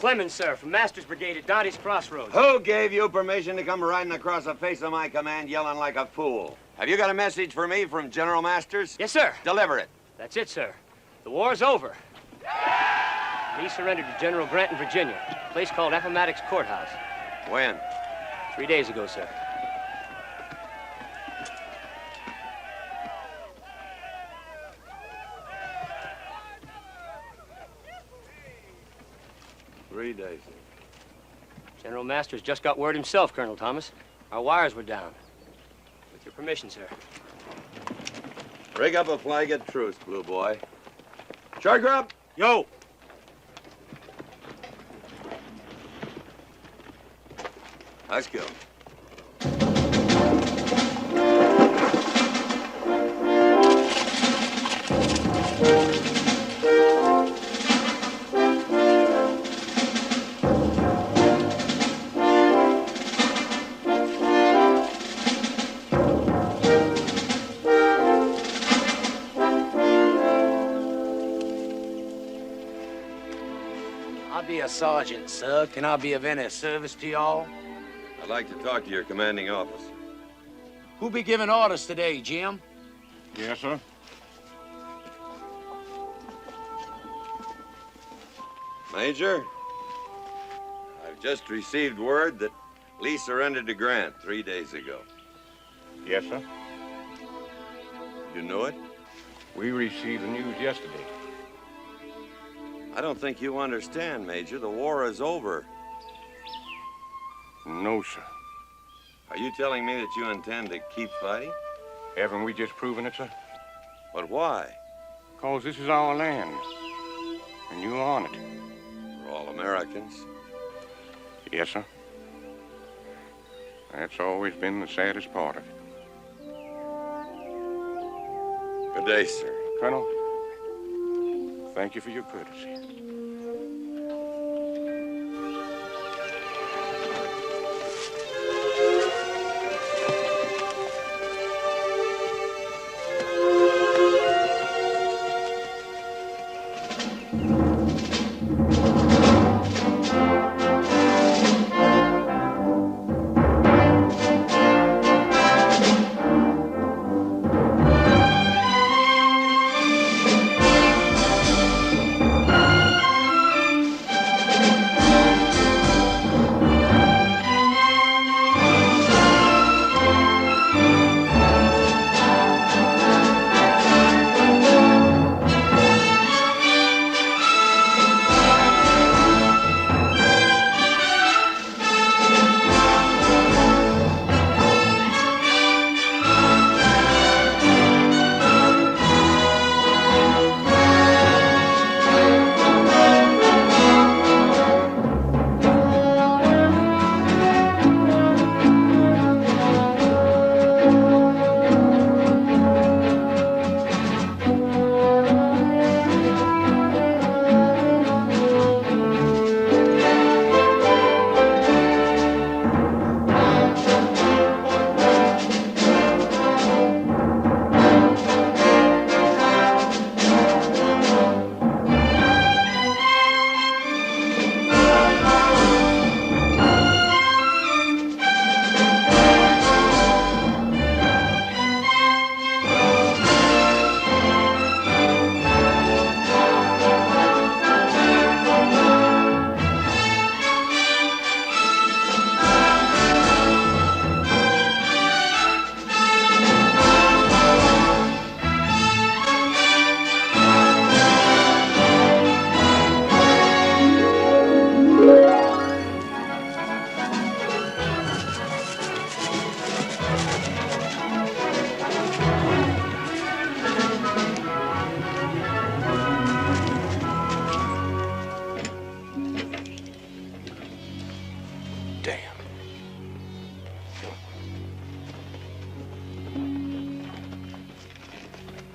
Clemens, sir, from Master's Brigade at Dante's Crossroads. Who gave you permission to come riding across the face of my command yelling like a fool? Have you got a message for me from General Masters? Yes, sir. Deliver it. That's it, sir. The war's over. Lee surrendered to General Grant in Virginia, a place called Appomattox Courthouse. When? 3 days ago, sir. General Masters just got word himself, Colonel Thomas. Our wires were down. With your permission, sir. Rig up a flag at truce, Blue Boy. Charger up! Yo! Let's go. I'll be a sergeant, sir. Can I be of any service to y'all? I'd like to talk to your commanding officer. Who be giving orders today, Jim? Yes, sir. Major, I've just received word that Lee surrendered to Grant 3 days ago. Yes, sir. You know it? We received the news yesterday. I don't think you understand, Major. The war is over. No, sir. Are you telling me that you intend to keep fighting? Haven't we just proven it, sir? But why? Because this is our land, and you own it. We're all Americans. Yes, sir. That's always been the saddest part of it. Good day, sir. Colonel, thank you for your courtesy.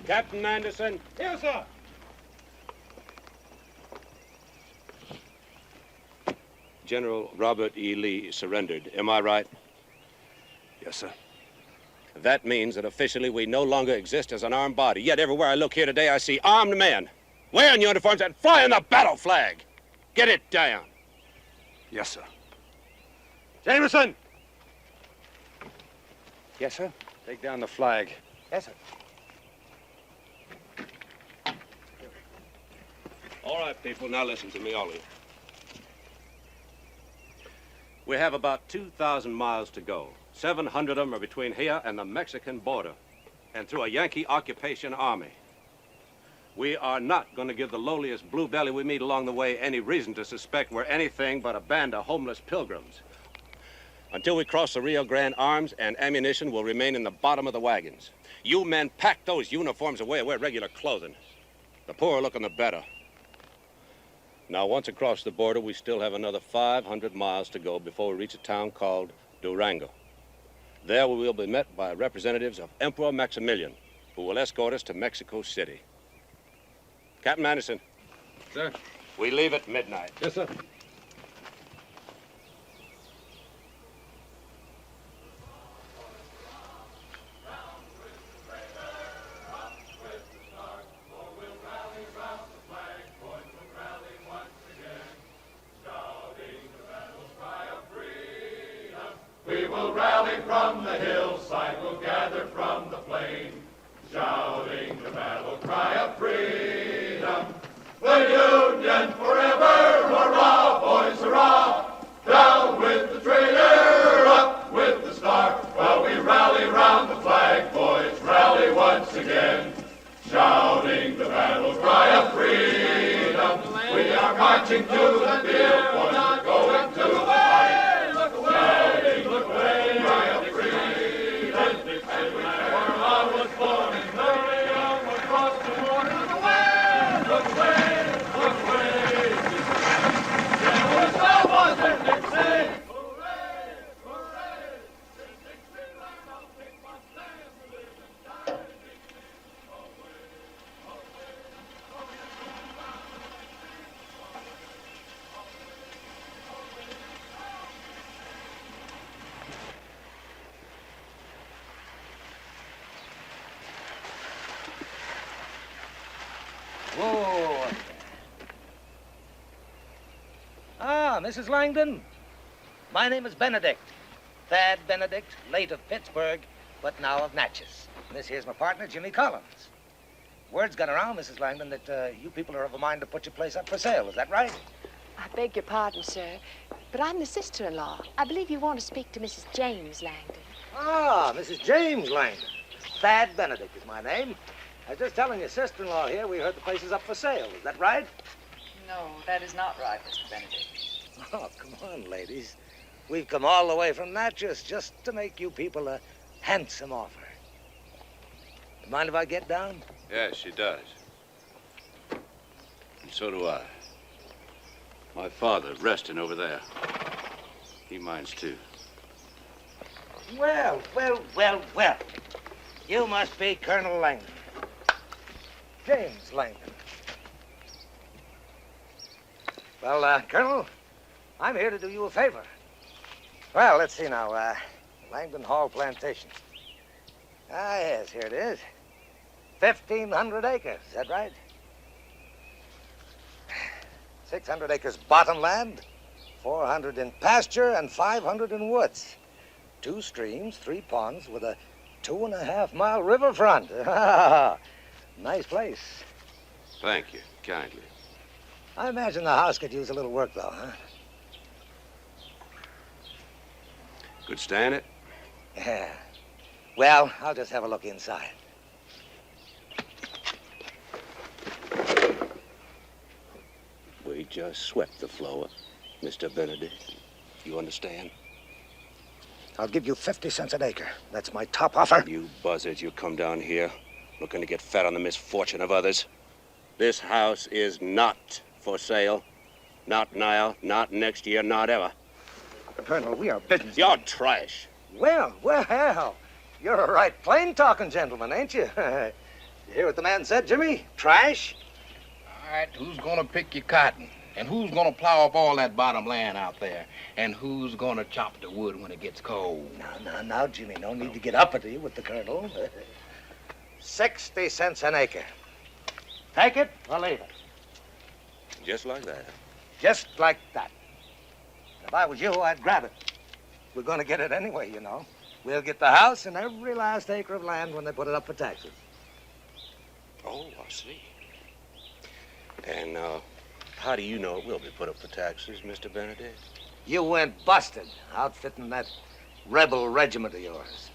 Captain Anderson. Here, sir. General Robert E. Lee surrendered. Am I right? Yes, sir. That means that officially we no longer exist as an armed body. Yet everywhere I look here today, I see armed men wearing uniforms and flying the battle flag. Get it down. Yes, sir. Jameson! Yes, sir. Take down the flag. Yes, sir. All right, people, now listen to me, all of you. We have about 2,000 miles to go. 700 of them are between here and the Mexican border and through a Yankee occupation army. We are not going to give the lowliest blue belly we meet along the way any reason to suspect we're anything but a band of homeless pilgrims. Until we cross the Rio Grande, arms and ammunition will remain in the bottom of the wagons. You men pack those uniforms away and wear regular clothing. The poorer looking, the better. Now, once across the border, we still have another 500 miles to go before we reach a town called Durango. There we will be met by representatives of Emperor Maximilian, who will escort us to Mexico City. Captain Anderson. Sir? We leave at midnight. Yes, sir. We will rally from the hillside, we'll gather from the plain, shouting the battle cry of freedom. The Union forever, hurrah, boys, hurrah! Down with the traitor, up with the star, while we rally round the flag, boys, rally once again, shouting the battle cry of freedom. We are marching to the field, boys, we're going to the fight. Whoa. Ah, Mrs. Langdon. My name is Benedict. Thad Benedict, late of Pittsburgh, but now of Natchez. And this here's my partner, Jimmy Collins. Word's gone around, Mrs. Langdon, that you people are of a mind to put your place up for sale. Is that right? I beg your pardon, sir, but I'm the sister-in-law. I believe you want to speak to Mrs. James Langdon. Ah, Mrs. James Langdon. Thad Benedict is my name. I was just telling your sister-in-law here we heard the place is up for sale. Is that right? No, that is not right, Mr. Benedict. Oh, come on, ladies. We've come all the way from Natchez just to make you people a handsome offer. Mind if I get down? Yes, she does. And so do I. My father, resting over there. He minds, too. Well. You must be Colonel Langdon. James Langdon. Well, Colonel, I'm here to do you a favor. Well, let's see now. Langdon Hall Plantation. Ah, yes, here it is. 1,500 acres, is that right? 600 acres bottomland, 400 in pasture, and 500 in woods. 2 streams, 3 ponds, with a 2.5-mile riverfront. Nice place. Thank you, kindly. I imagine the house could use a little work, though, huh? Could stand it? Yeah. Well, I'll just have a look inside. We just swept the floor, Mr. Benedict. You understand? I'll give you 50 cents an acre. That's my top offer. You buzzards, you come down here looking to get fat on the misfortune of others. This house is not for sale. Not now, not next year, not ever. Colonel, we are business. You're trash. Well, you're a right plain-talking gentleman, ain't you? You hear what the man said, Jimmy? Trash? All right, who's gonna pick your cotton? And who's gonna plow up all that bottom land out there? And who's gonna chop the wood when it gets cold? Now, Jimmy, no need to get uppity with the Colonel. 60 cents an acre. Take it or leave it. Just like that. Just like that. If I was you, I'd grab it. We're going to get it anyway, you know. We'll get the house and every last acre of land when they put it up for taxes. Oh, I see. And how do you know it will be put up for taxes, Mr. Benedict? You went busted outfitting that rebel regiment of yours.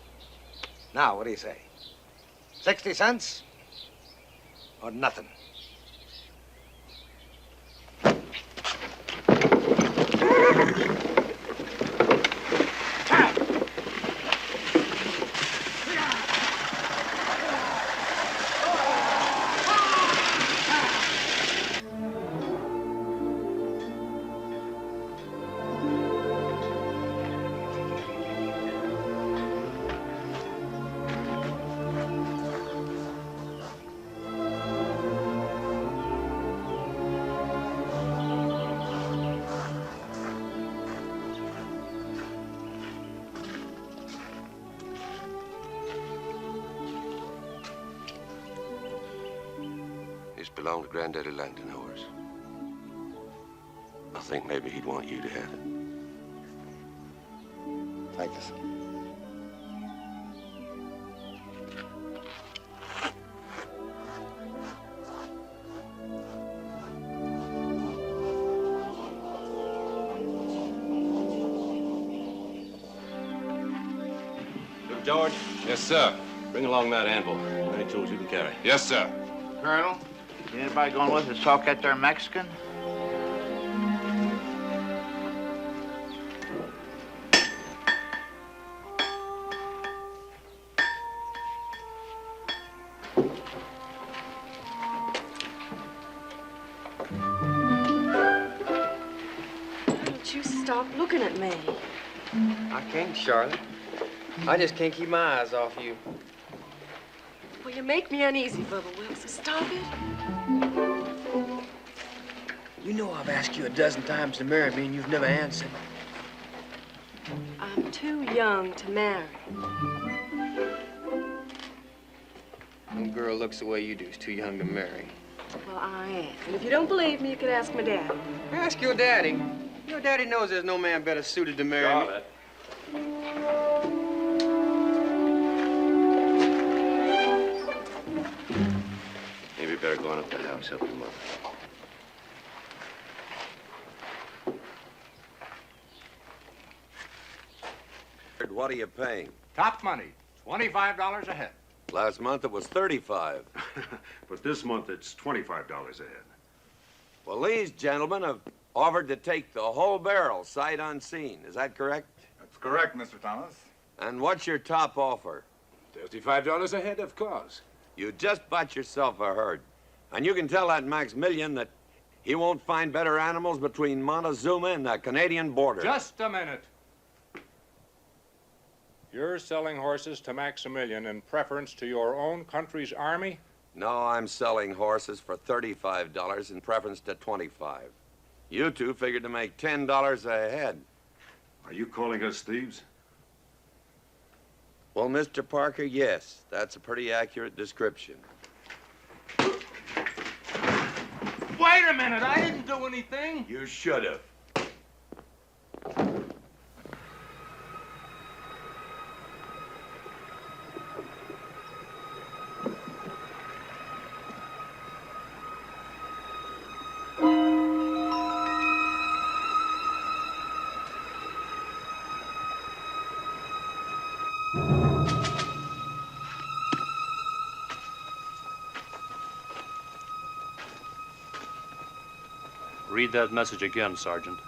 Now, what do you say? 60 cents or nothing? This belonged to Granddaddy Langdon, Horace. I think maybe he'd want you to have it. Thank you, sir. Look, George, Yes, sir. bring along that anvil. Any tools you can carry. Yes, sir. Colonel, anybody going with us to talk that there Mexican? Don't you stop looking at me. I can't, Charlotte. I just can't keep my eyes off you. Well, you make me uneasy, Bubba Will, so stop it. You know I've asked you a dozen times to marry me, and you've never answered. I'm too young to marry. No girl looks the way you do is too young to marry. Well, I am. And if you don't believe me, you can ask my dad. Ask your daddy. Your daddy knows there's no man better suited to marry me. Maybe better go on up to the house, help your mother. What are you paying? Top money, $25 a head. Last month it was 35. But this month it's $25 a head. Well, these gentlemen have offered to take the whole barrel, sight unseen. Is that correct? That's correct, Mr. Thomas. And what's your top offer? $35 a head, of course. You just bought yourself a herd. And you can tell that Maximilian that he won't find better animals between Montezuma and the Canadian border. Just a minute. You're selling horses to Maximilian in preference to your own country's army? No, I'm selling horses for $35 in preference to $25. You two figured to make $10 a head. Are you calling us thieves? Well, Mr. Parker, yes. That's a pretty accurate description. Wait a minute, I didn't do anything. You should have. Read that message again, Sergeant.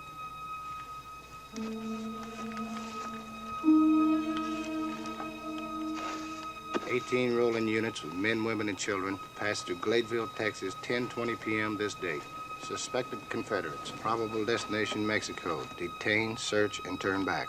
"18 rolling units with men, women, and children passed through Gladeville, Texas, 10:20 p.m. this date. Suspected Confederates. Probable destination, Mexico. Detain, search, and turn back."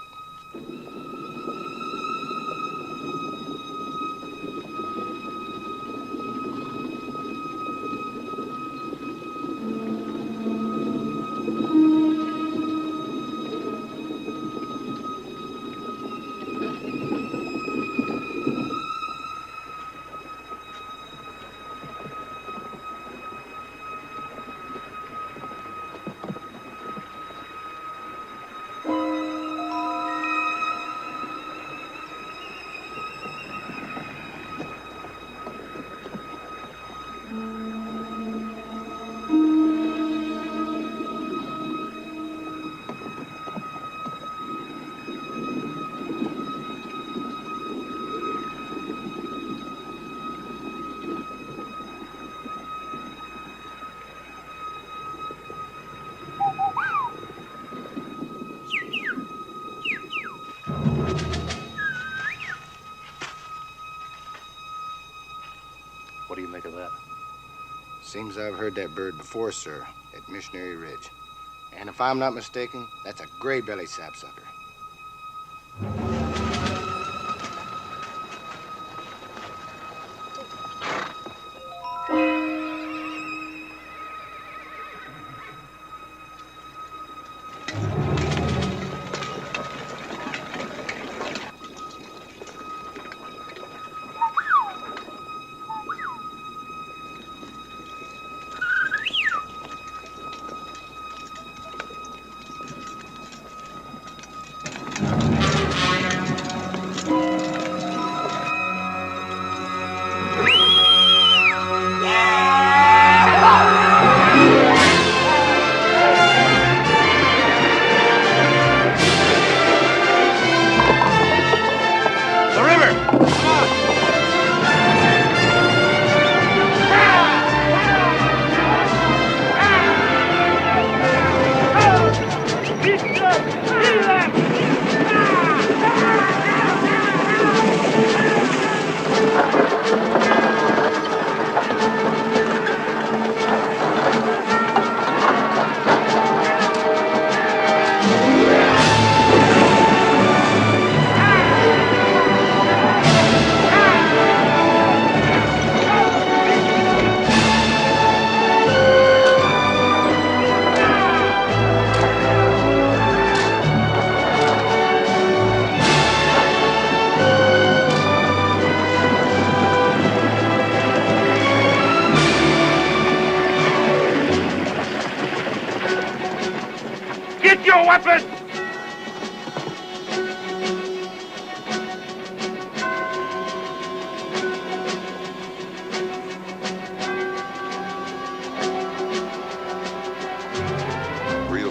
Seems I've heard that bird before, sir, at Missionary Ridge. And if I'm not mistaken, that's a gray-bellied sapsucker.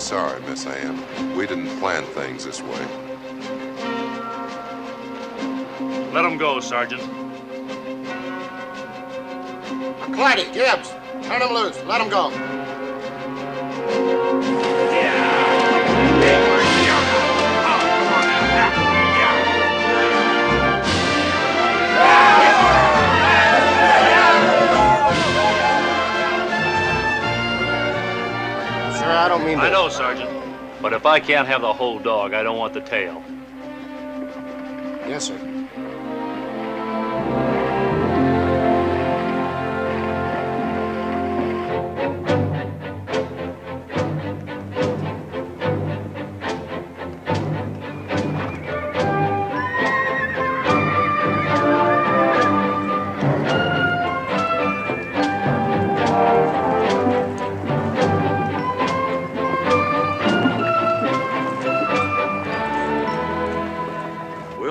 Sorry, Miss Ann. We didn't plan things this way. Let him go, Sergeant. McClatty, Gibbs, turn him loose. Let him go. I don't mean to... I know, Sergeant. But if I can't have the whole dog, I don't want the tail. Yes, sir.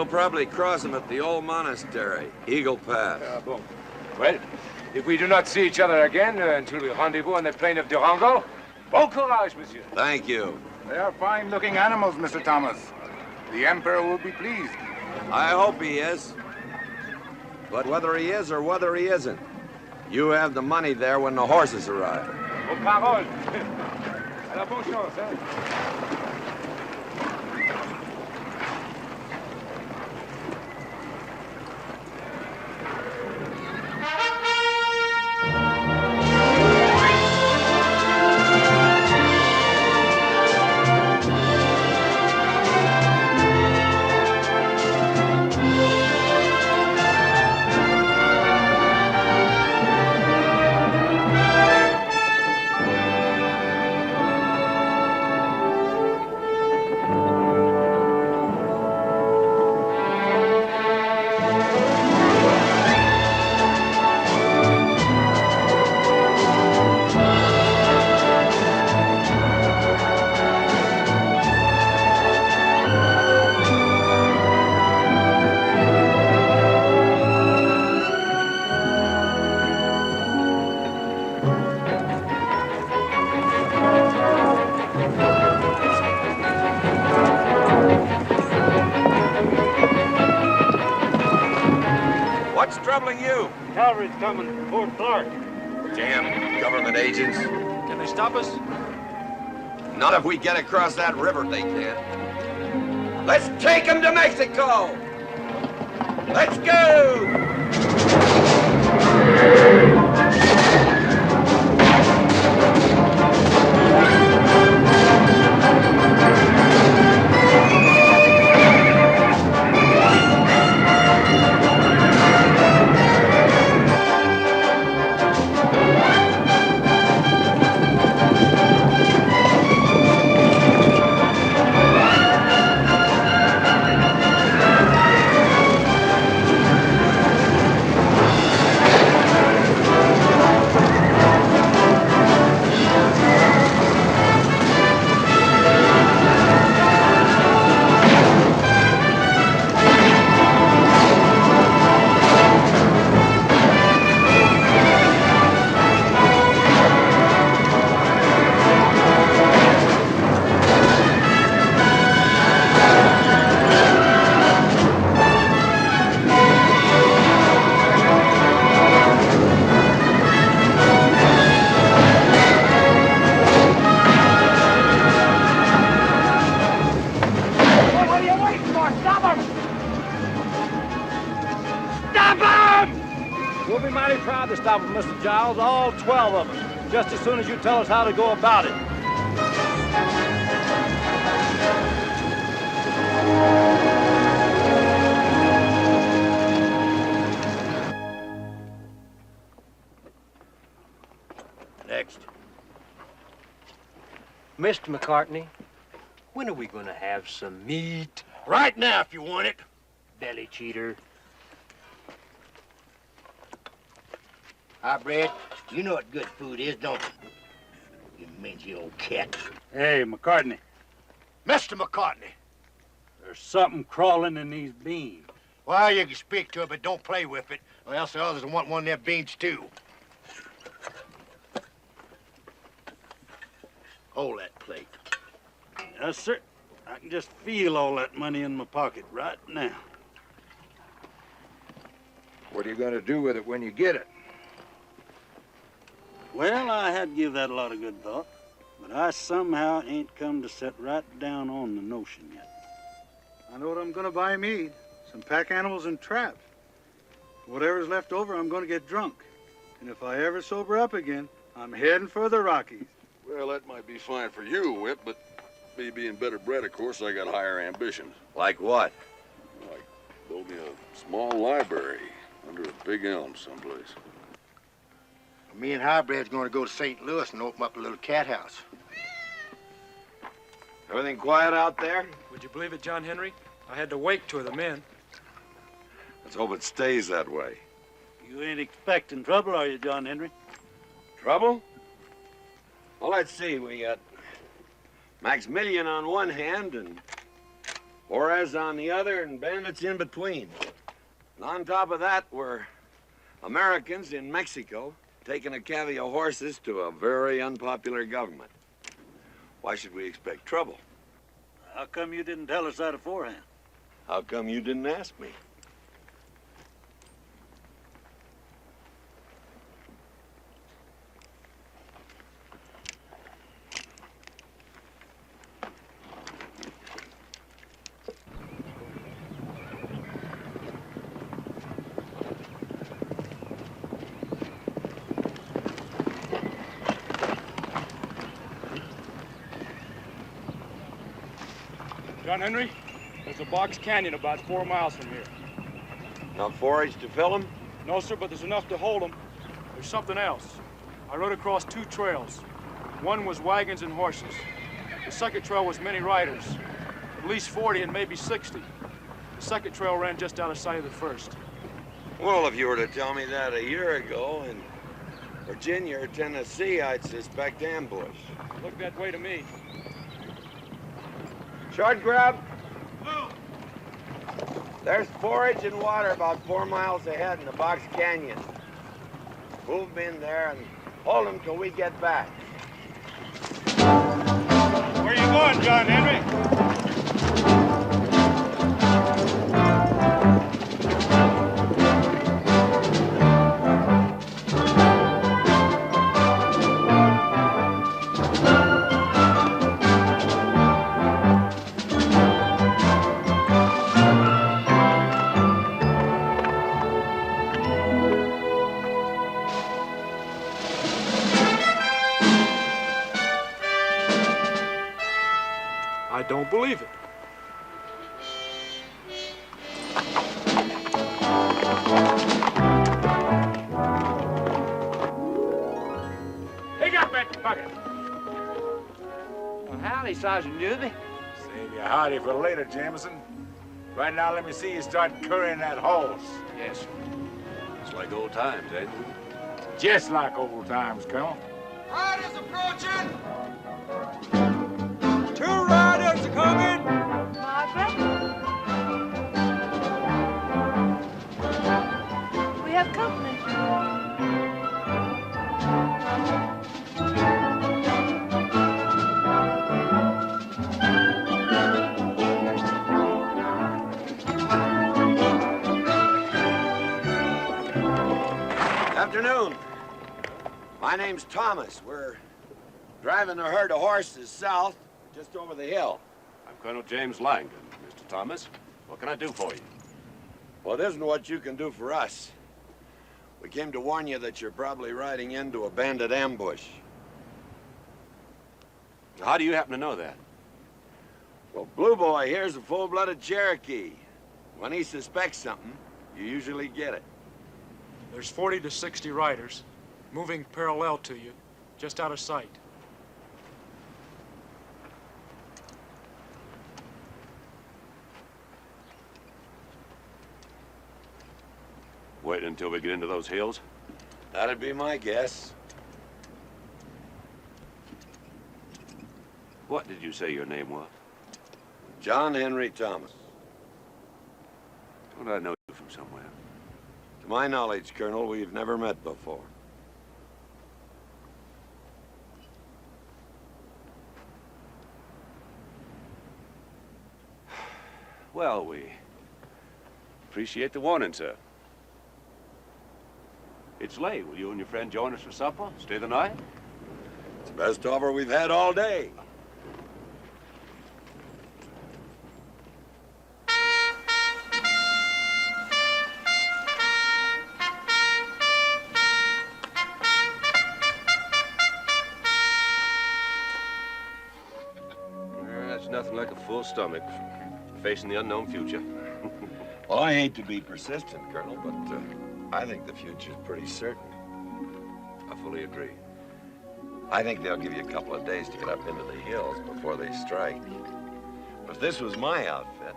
Probably cross them at the old monastery, Eagle Pass. Bon. Well, if we do not see each other again until we rendezvous on the plain of Durango, bon courage, monsieur. Thank you. They are fine-looking animals, Mr. Thomas. The Emperor will be pleased. I hope he is. But whether he is or whether he isn't, you have the money there when the horses arrive. Aux paroles. À la bonne chance, hein? troubling you? Cavalry's coming from Fort Clark. Damn government agents. Can they stop us? Not if we get across that river, they can't. Let's take them to Mexico! Let's go! top of Mr. Giles, all 12 of us, just as soon as you tell us how to go about it. Next. Mr. McCartney, when are we going to have some meat? Right now, if you want it. Belly cheater. Hi, Brad. You know what good food is, don't you? You mangy old cat. Hey, McCartney. Mr. McCartney. There's something crawling in these beans. Well, you can speak to it, but don't play with it, or else the others will want one of them beans, too. Hold that plate. Yes, sir. I can just feel all that money in my pocket right now. What are you going to do with it when you get it? Well, I had to give that a lot of good thought, but I somehow ain't come to set right down on the notion yet. I know what I'm going to buy me. Some pack animals and traps. Whatever's left over, I'm going to get drunk. And if I ever sober up again, I'm heading for the Rockies. Well, that might be fine for you, Whip, but me being better bred, of course, I got higher ambitions. Like what? Like building a small library under a big elm someplace. Me and Highbred's going to go to St. Louis and open up a little cat house. Everything quiet out there? Would you believe it, John Henry? I had to wake two of the men. Let's hope it stays that way. You ain't expecting trouble, are you, John Henry? Trouble? Well, let's see. We got Maximilian on one hand and Juarez on the other and bandits in between. And on top of that, we're Americans in Mexico taking a cavy of horses to a very unpopular government. Why should we expect trouble? How come you didn't tell us that beforehand? How come you didn't ask me? John Henry, there's a box canyon about 4 miles from here. Enough forage to fill them? No, sir, but there's enough to hold them. There's something else. I rode across 2 trails. One was wagons and horses. The second trail was many riders, at least 40 and maybe 60. The second trail ran just out of sight of the first. Well, if you were to tell me that a year ago in Virginia or Tennessee, I'd suspect ambush. Looked that way to me. Short grub? There's forage and water about 4 miles ahead in the Box Canyon. Move them in there and hold them till we get back. Where you going, John Henry? I don't believe it. Pick up that bucket. Well, howdy, Sergeant Newby. Save your howdy for later, Jameson. Right now, let me see you start currying that horse. Yes, sir. It's like old times, ain't it? Just like old times, Colonel. Riders approaching! 2 riders are coming! Margaret? We have company. Afternoon. My name's Thomas. We're driving a herd of horses south, just over the hill. I'm Colonel James Langdon, Mr. Thomas. What can I do for you? Well, it isn't what you can do for us. We came to warn you that you're probably riding into a bandit ambush. How do you happen to know that? Well, Blue Boy here's a full-blooded Cherokee. When he suspects something, you usually get it. There's 40 to 60 riders moving parallel to you, just out of sight. Wait until we get into those hills? That'd be my guess. What did you say your name was? John Henry Thomas. Don't I know you from somewhere? To my knowledge, Colonel, we've never met before. Well, we appreciate the warning, sir. It's late. Will you and your friend join us for supper? Stay the night? It's the best offer we've had all day. That's nothing like a full stomach facing the unknown future. Well, I hate to be persistent, Colonel, but I think the future's pretty certain. I fully agree. I think they'll give you a couple of days to get up into the hills before they strike. If this was my outfit,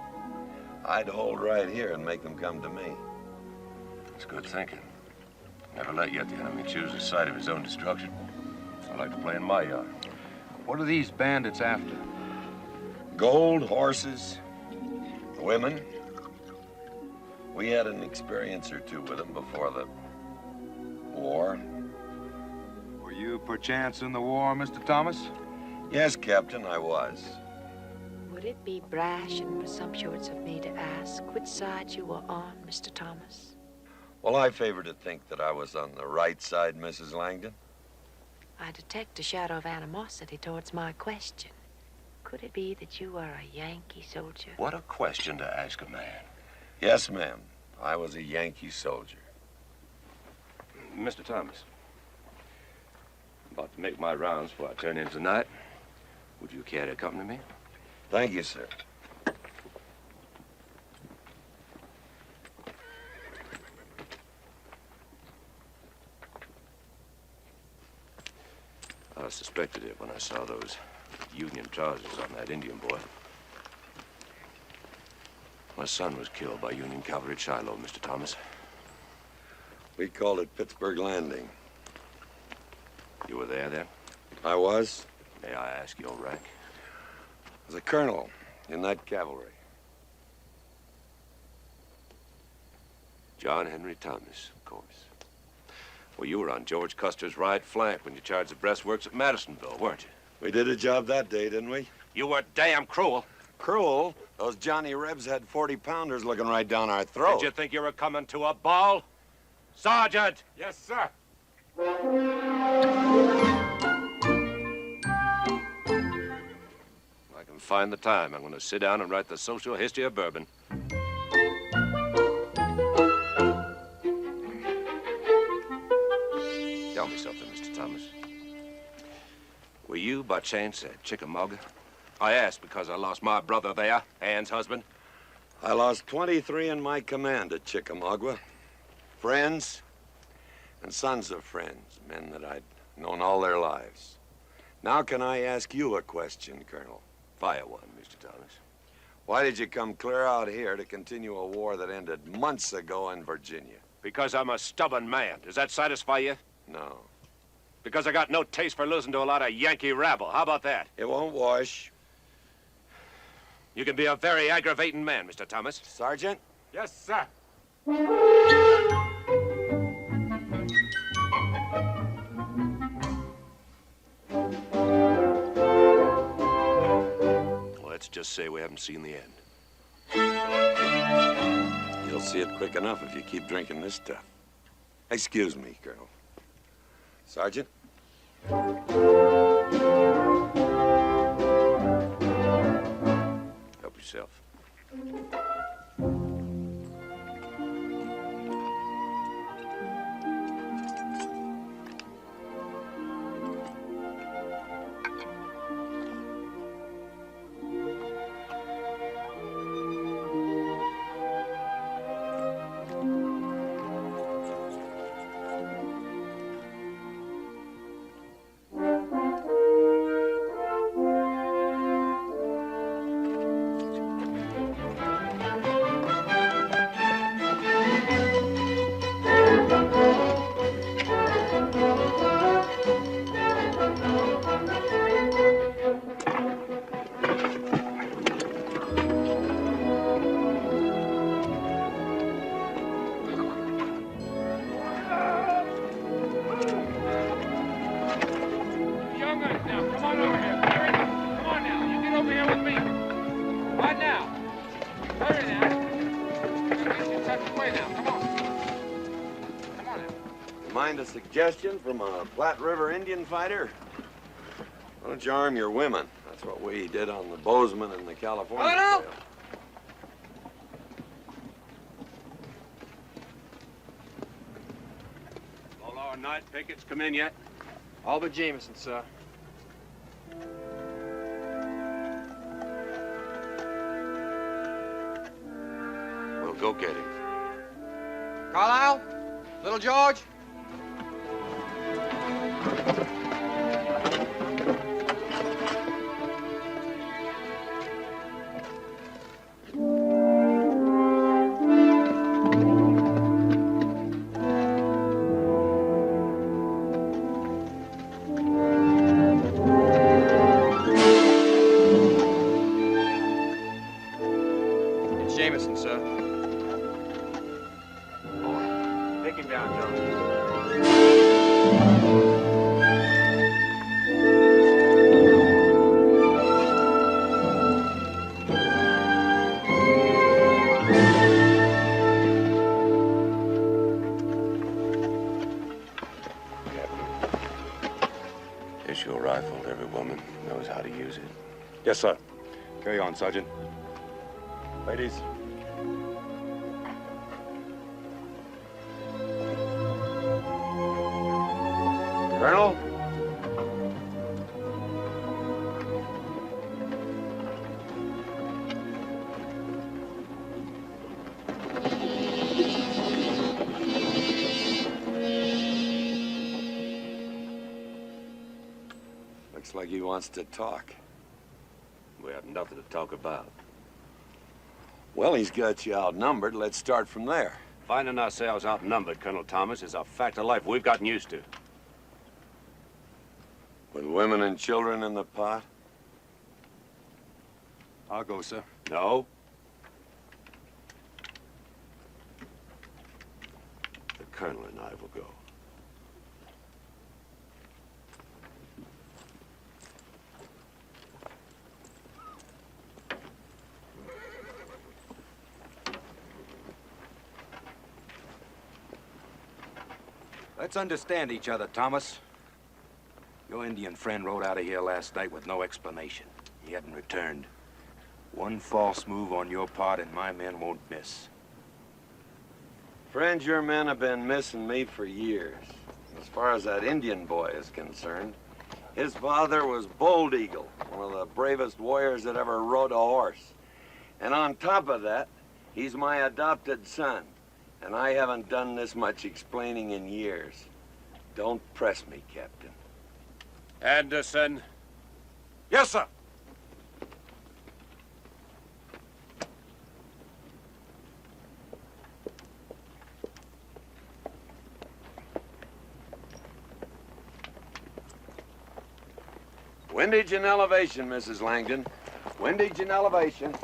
I'd hold right here and make them come to me. It's good thinking. Never let yet the enemy choose the side of his own destruction. I like to play in my yard. What are these bandits after? Gold, horses, women. We had an experience or two with them before the war. Were you perchance in the war, Mr. Thomas? Yes, Captain, I was. Would it be brash and presumptuous of me to ask which side you were on, Mr. Thomas? Well, I favor to think that I was on the right side, Mrs. Langdon. I detect a shadow of animosity towards my question. Could it be that you are a Yankee soldier? What a question to ask a man. Yes, ma'am. I was a Yankee soldier. Mr. Thomas, I'm about to make my rounds before I turn in tonight. Would you care to accompany me? Thank you, sir. I suspected it when I saw those Union trousers on that Indian boy. My son was killed by Union cavalry at Shiloh, Mr. Thomas. We called it Pittsburgh Landing. You were there then? I was. May I ask your rank? I was a colonel in that cavalry. John Henry Thomas, of course. Well, you were on George Custer's right flank when you charged the breastworks at Madisonville, weren't you? We did a job that day, didn't we? You were damn cruel. Cruel? Those Johnny Rebs had 40-pounders looking right down our throat. Did you think you were coming to a ball? Sergeant! Yes, sir. I can find the time. I'm going to sit down and write the social history of bourbon. Tell me something, Mr. Thomas. Were you, by chance, at Chickamauga? I asked because I lost my brother there, Ann's husband. I lost 23 in my command at Chickamauga. Friends and sons of friends, men that I'd known all their lives. Now can I ask you a question, Colonel? Fire one, Mr. Thomas. Why did you come clear out here to continue a war that ended months ago in Virginia? Because I'm a stubborn man. Does that satisfy you? No. Because I got no taste for losing to a lot of Yankee rabble. How about that? It won't wash. You can be a very aggravating man, Mr. Thomas. Sergeant? Yes, sir. Let's just say we haven't seen the end. You'll see it quick enough if you keep drinking this stuff. Excuse me, Colonel. Sergeant? Help yourself. guns now. Come on over here. Hurry up. Come on now. You get over here with me. Right now. Hurry now. Get you tucked away now. Come on. Come on now. You mind a suggestion from a Platte River Indian fighter? Why don't you arm your women? That's what we did on the Bozeman and the California Oh, no. trail. All our night pickets come in yet? All but Jameson, sir. We'll go get him. Carlisle? Little George? It's Jameson, sir. Take him down, Joe. It's your rifle. Every woman knows how to use it. Yes, sir. Carry on, Sergeant. Ladies. Colonel? Looks like he wants to talk. We have nothing to talk about. Well, he's got you outnumbered. Let's start from there. Finding ourselves outnumbered, Colonel Thomas, is a fact of life we've gotten used to. With women and children in the pot? I'll go, sir. No. The Colonel and I will go. Let's understand each other, Thomas. Your Indian friend rode out of here last night with no explanation. He hadn't returned. One false move on your part and my men won't miss. Friend, your men have been missing me for years. As far as that Indian boy is concerned, his father was Bold Eagle, one of the bravest warriors that ever rode a horse. And on top of that, he's my adopted son. And I haven't done this much explaining in years. Don't press me, Captain. Anderson. Yes, sir. Windage and elevation, Mrs. Langdon. Windage and elevation.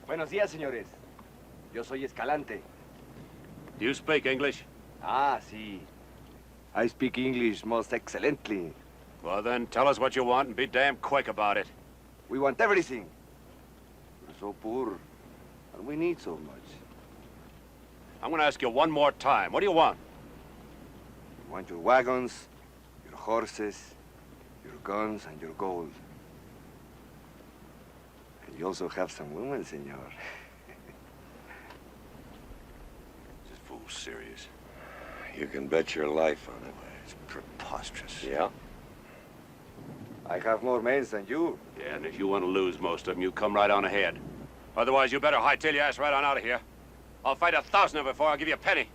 Buenos días, señores. Yo soy Escalante. Do you speak English? Ah, sí. I speak English most excellently. Well, then, tell us what you want and be damn quick about it. We want everything. We're so poor, and we need so much. I'm going to ask you one more time. What do you want? We want your wagons, your horses, your guns, and your gold. And you also have some women, senor. This fool's serious. You can bet your life on it. It's preposterous. Yeah? I have more men than you. Yeah, and if you want to lose most of them, you come right on ahead. Otherwise, you better hightail your ass right on out of here. I'll fight 1,000 of them before I'll give you a penny.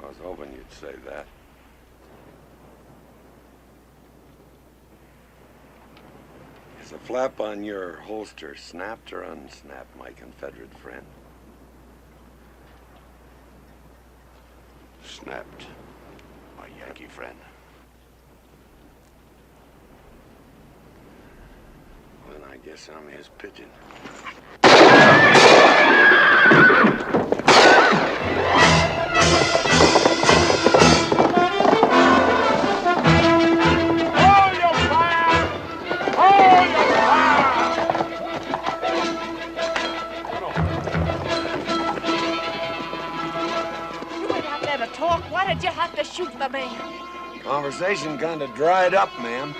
I was hoping you'd say that. Is the flap on your holster snapped or unsnapped, my Confederate friend? Snapped, my Yankee friend. Guess I'm his pigeon. Talk. Why did you have to shoot the man? Conversation kind of dried up, ma'am.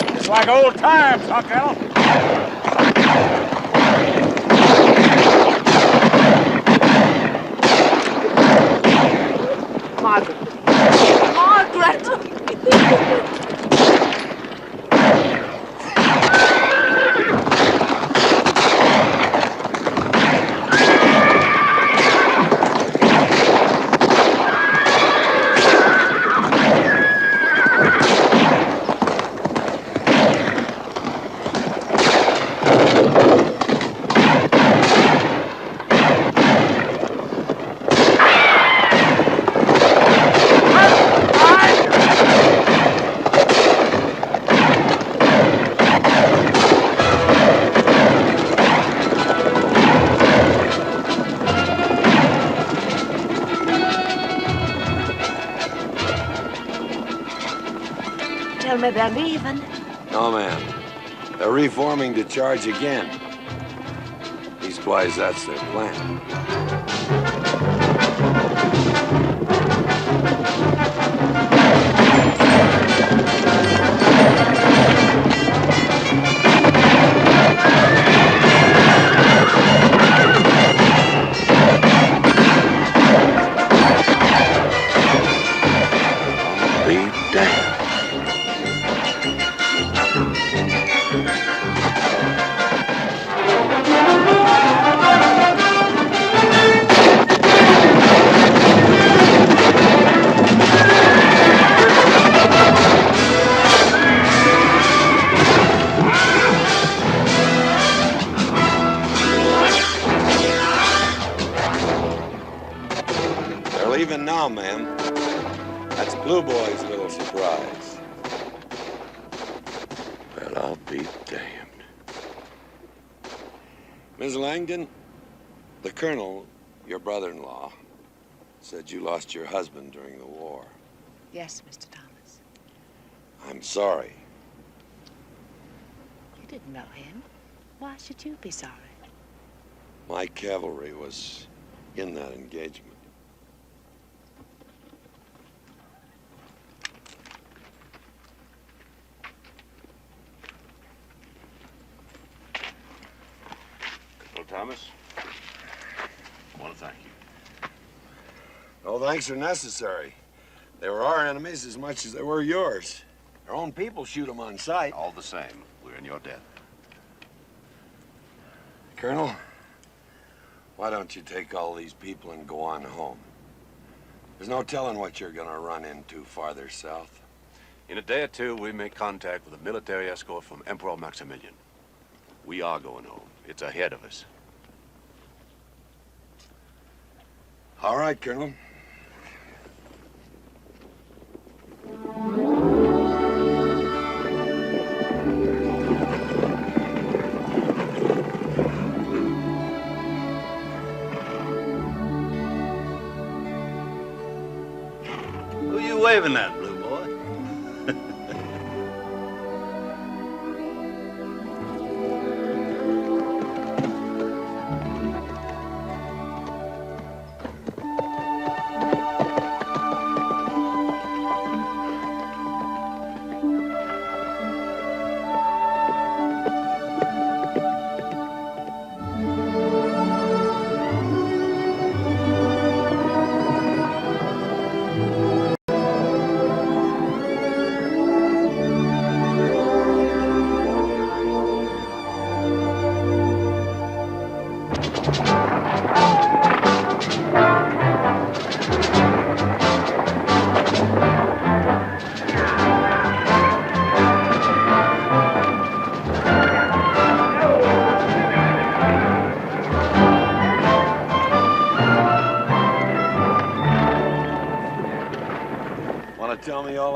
It's like old times, huh, Colonel? Margaret. Margaret! Tell me they're leaving. No, ma'am. They're reforming to charge again. Leastwise, that's their plan. I'll be damned. They're leaving now, ma'am. That's Blue Boy's little surprise. Well, I'll be damned. Miss Langdon, the Colonel, your brother-in-law, said you lost your husband during the war. Yes, Mr. Thomas. I'm sorry. You didn't know him. Why should you be sorry? My cavalry was in that engagement. Well, Thomas, I want to thank you. No thanks are necessary. They were our enemies as much as they were yours. Their own people shoot them on sight. All the same, we're in your debt. Colonel, why don't you take all these people and go on home? There's no telling what you're gonna run into farther south. In a day or two, we make contact with a military escort from Emperor Maximilian. We are going home. It's ahead of us. All right, Colonel. Who you waving at, Blue Boy?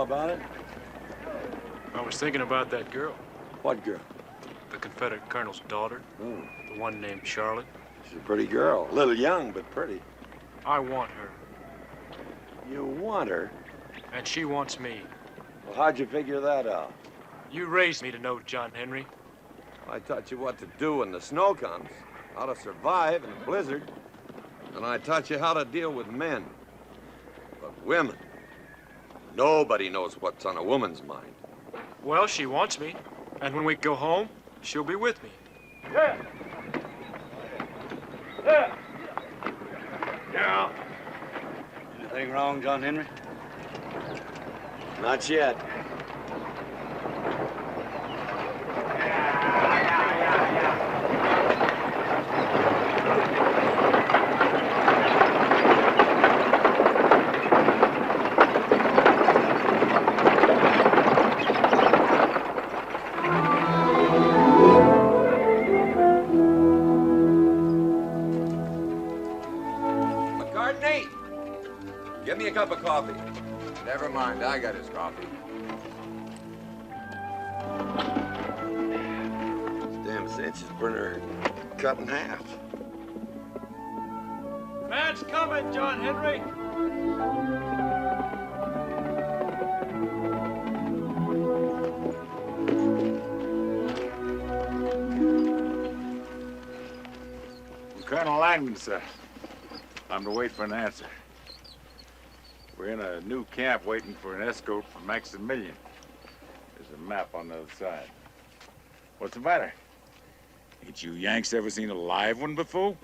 all about it? I was thinking about that girl. What girl? The Confederate colonel's daughter. Oh. The one named Charlotte. She's a pretty girl. A little young, but pretty. I want her. You want her? And she wants me. Well, how'd you figure that out? You raised me to know John Henry. I taught you what to do when the snow comes, how to survive in a blizzard, and I taught you how to deal with men. But women, nobody knows what's on a woman's mind. Well, she wants me. And when we go home, she'll be with me. Yeah. Yeah. Yeah. Anything wrong, John Henry? Not yet. McCartney, give me a cup of coffee. Never mind, I got his coffee. Damn cinch is burner cut in half. Man's coming, John Henry. Colonel Langdon, sir. I'm to wait for an answer. We're in a new camp waiting for an escort from Maximilian. There's a map on the other side. What's the matter? Ain't you Yanks ever seen a live one before?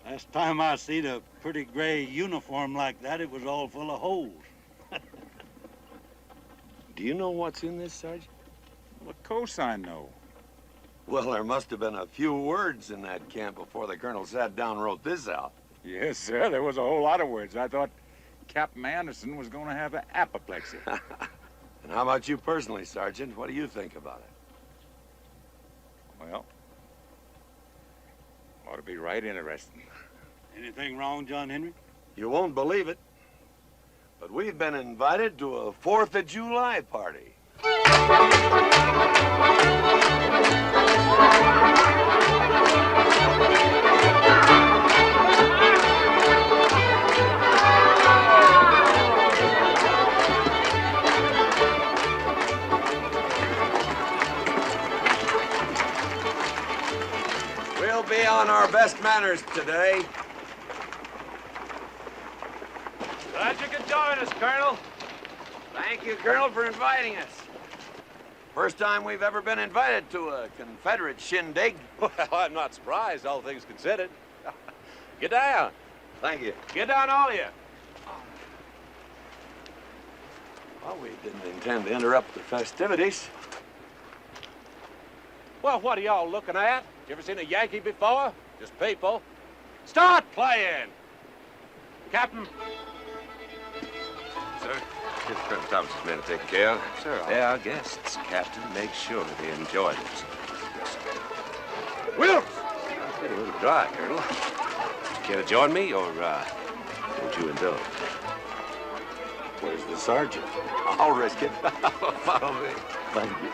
Last time I seen a pretty gray uniform like that, it was all full of holes. Do you know what's in this, Sergeant? Well, of course I know. Well, there must have been a few words in that camp before the colonel sat down and wrote this out. Yes, sir, there was a whole lot of words. I thought Captain Anderson was going to have an apoplexy. And how about you personally, Sergeant? What do you think about it? Well, ought to be right interesting. Anything wrong, John Henry? You won't believe it, but we've been invited to a 4th of July party. We'll be on our best manners today. Glad you could join us, Colonel. Thank you, Colonel, for inviting us. First time we've ever been invited to a Confederate shindig. Well, I'm not surprised, all things considered. Get down. Thank you. Get down, all of you. Well, we didn't intend to interrupt the festivities. Well, what are y'all looking at? You ever seen a Yankee before? Just people. Start playing! Captain. Sir? It's Colonel Thomas's men to take care of. Sir, They're our guests, Captain. Make sure they enjoy themselves. Wilkes! I'm feeling a little dry, Colonel. Care to join me, or won't you indulge? Where's the sergeant? I'll risk it. Follow me. Thank you.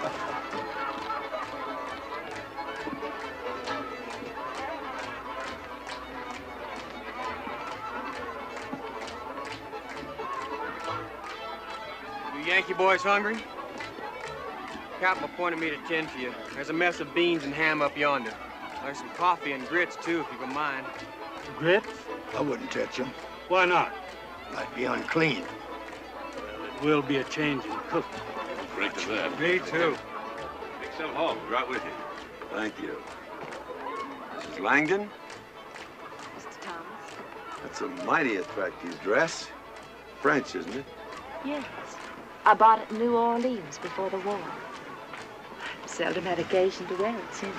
You Yankee boys hungry? Captain appointed me to tend to you. There's a mess of beans and ham up yonder. There's some coffee and grits, too, if you don't mind. Grits? I wouldn't touch them. Why not? Might be unclean. Well, it will be a change in cook. Drink to that. Me too. Take some home. Right with you. Thank you. Mrs. Langdon? Mr. Thomas? That's a mighty attractive dress. French, isn't it? Yes. I bought it in New Orleans before the war. I've seldom had occasion to wear it since.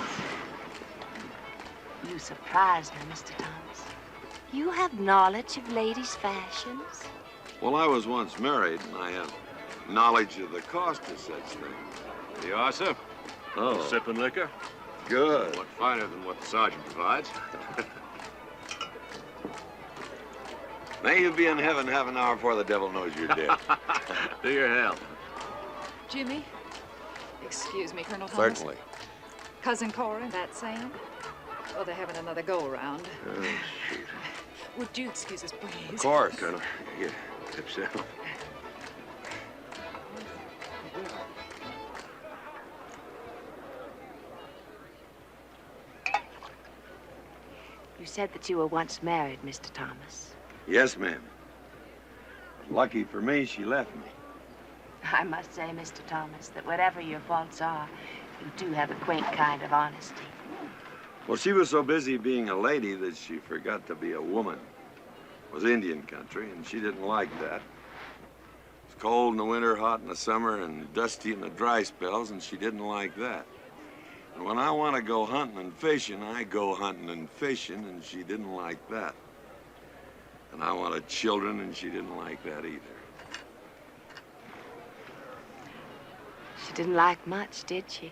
You surprise me, Mr. Thomas. You have knowledge of ladies' fashions? Well, I was once married, and I have knowledge of the cost of such things. You are, sir? Oh. Sipping liquor? Good. What finer than what the sergeant provides? May you be in heaven half an hour before the devil knows you're dead. To your health. Jimmy? Excuse me, Colonel Thomas. Certainly. Cousin Cora, that Sam? Oh, they're having another go-around. Oh, shoot. Would you excuse us, please? Of course, Colonel. Yeah, if so. You said that you were once married, Mr. Thomas. Yes, ma'am. Lucky for me, she left me. I must say, Mr. Thomas, that whatever your faults are, you do have a quaint kind of honesty. Well, she was so busy being a lady that she forgot to be a woman. It was Indian country, and she didn't like that. It's cold in the winter, hot in the summer, and dusty in the dry spells, and she didn't like that. And when I want to go hunting and fishing, I go hunting and fishing, and she didn't like that. And I wanted children, and she didn't like that either. She didn't like much, did she?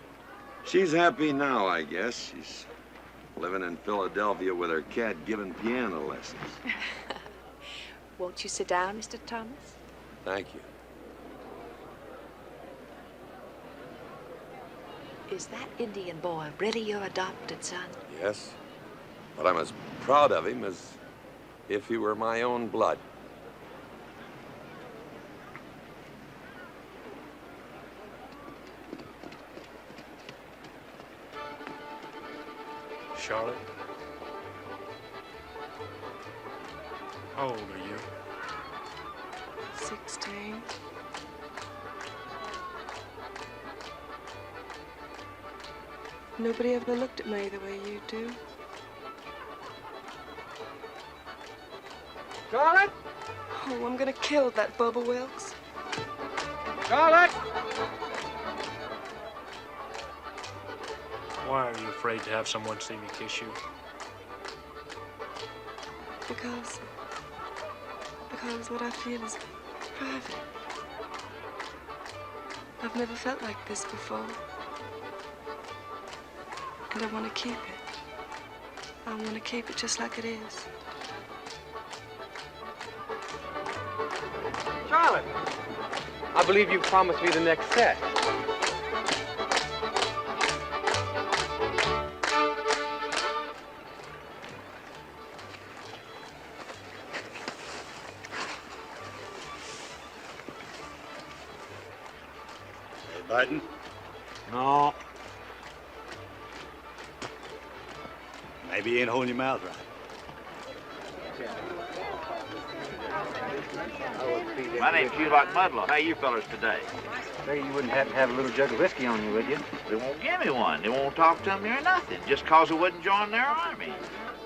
She's happy now, I guess. She's living in Philadelphia with her cat giving piano lessons. Won't you sit down, Mr. Thomas? Thank you. Is that Indian boy really your adopted son? Yes, but I'm as proud of him as if he were my own blood. Charlotte? How old are you? 16. Nobody ever looked at me the way you do. Charlotte? Oh, I'm gonna kill that Bubba Wilkes. Charlotte! Why are you afraid to have someone see me kiss you? Because what I feel is private. I've never felt like this before. And I want to keep it. I want to keep it just like it is. Charlotte! I believe you promised me the next set. Biting? No. Maybe you ain't holding your mouth right. My name's Hugh Mudlow. How you fellas today? Figure you wouldn't happen to have a little jug of whiskey on you, would you? They won't give me one. They won't talk to me or nothing, just 'cause I wouldn't join their army.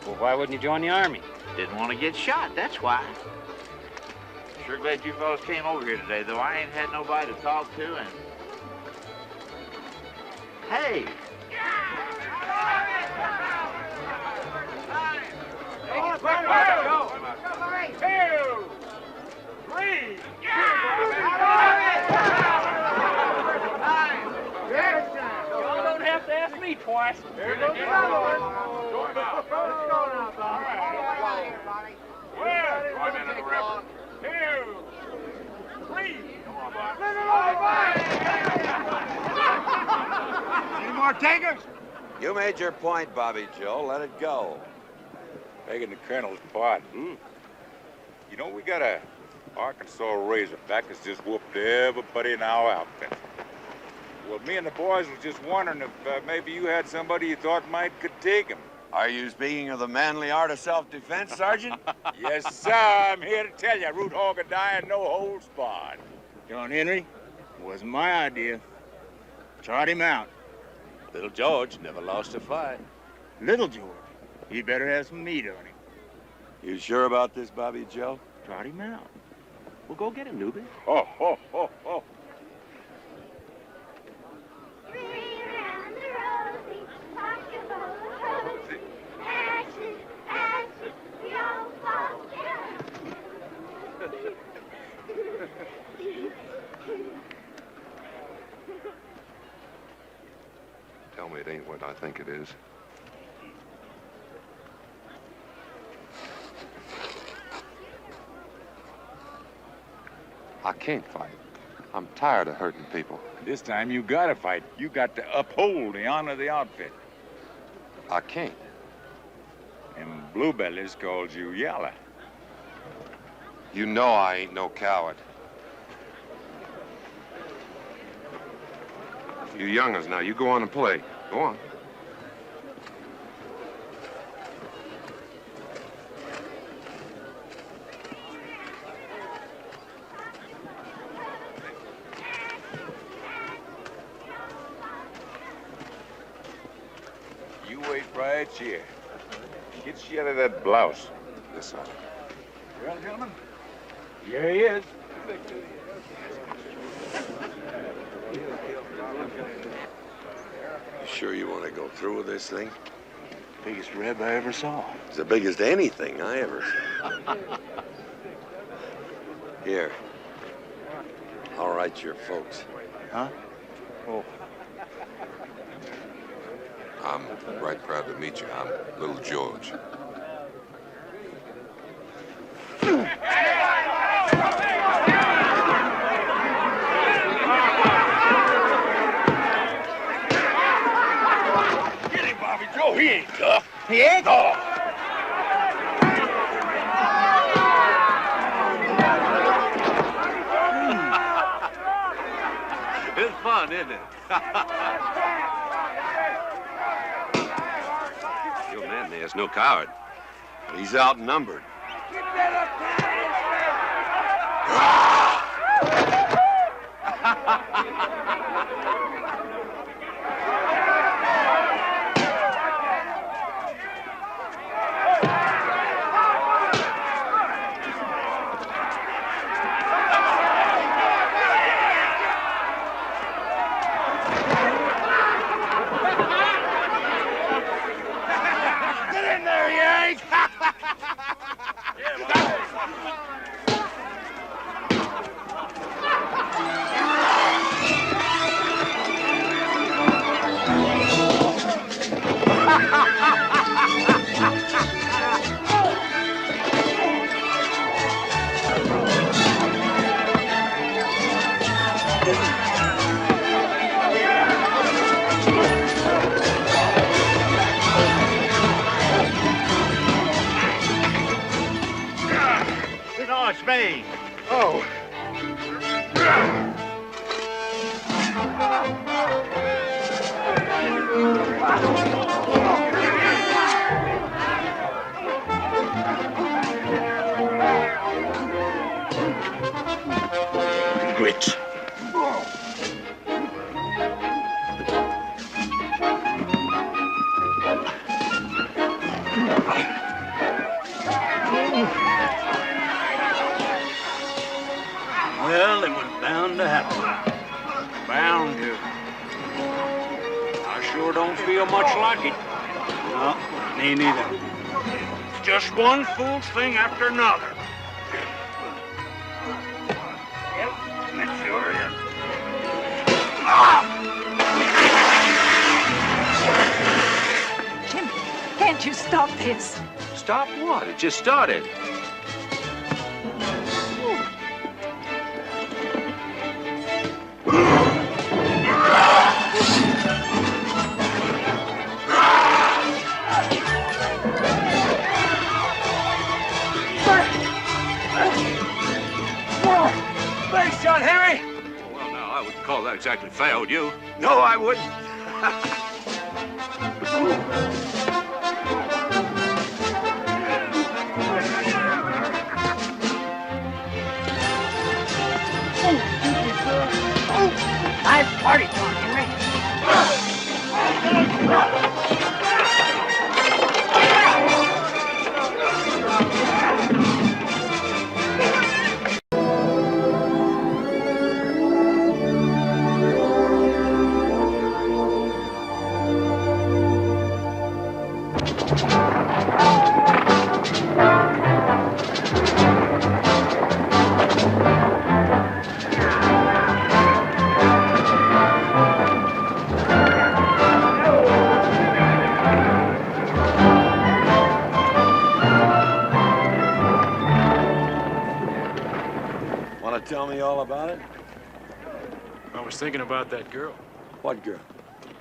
Well, why wouldn't you join the army? Didn't want to get shot, that's why. Sure glad you fellas came over here today, though I ain't had nobody to talk to, and... Hey! Y'all don't have to ask me twice. Here goes another one. Let's go now, Bob. Well, I'm in the river. 2, 3. Come on, Bob. Any more takers? You made your point, Bobby Joe. Let it go. Begging the colonel's pardon. You know, we got a Arkansas Razorback that's just whooped everybody in our outfit. Well, me and the boys was just wondering if maybe you had somebody you thought could take him. Are you speaking of the manly art of self-defense, Sergeant? Yes, sir. I'm here to tell you, root hog and die and no holds barred. John Henry, wasn't my idea. Trot him out. Little George never lost a fight. Little George, he better have some meat on him. You sure about this, Bobby Joe? Trot him out. Well, go get him, newbie. Ho, ho, ho, ho. Tell me it ain't what I think it is. I can't fight. I'm tired of hurting people. This time you gotta fight. You got to uphold the honor of the outfit. I can't. And Bluebellies calls you Yalla. You know I ain't no coward. You young'uns now, you go on and play. Go on. You wait right here. Get you out of that blouse. Yes, sir. Well, gentlemen, here he is. You sure you want to go through with this thing? Biggest reb I ever saw. It's the biggest anything I ever saw. Here. I'll write your folks. Huh? Oh. I'm right proud to meet you. I'm Little George. Get him, Bobby Joe. He ain't tough. He ain't? No. It's fun, isn't it? Your man there's no coward. He's outnumbered. Get in there, Yank! No, it's me. Oh. Grits. Well, it was bound to happen. Bound to. I sure don't feel much like it. No, me neither. It's just one fool's thing after another. Yep, it sure is. Tim, can't you stop this? Stop what? It just started. Thanks, John Henry. Well, now, I wouldn't call that exactly fair, would you? No, I wouldn't. Nice party, John Henry. was thinking about that girl. What girl?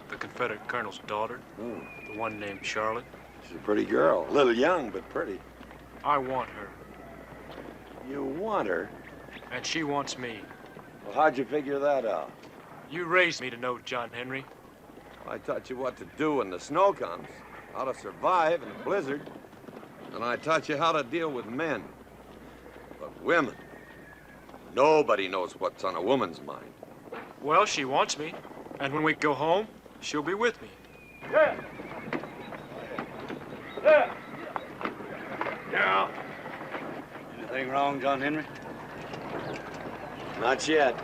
The Confederate colonel's daughter. The one named Charlotte. She's a pretty girl. A little young, but pretty. I want her. You want her? And she wants me. Well, how'd you figure that out? You raised me to know John Henry. I taught you what to do when the snow comes, how to survive in a blizzard. And I taught you how to deal with men. But women, nobody knows what's on a woman's mind. Well, she wants me. And when we go home, she'll be with me. Yeah. Yeah. Yeah. Anything wrong, John Henry? Not yet.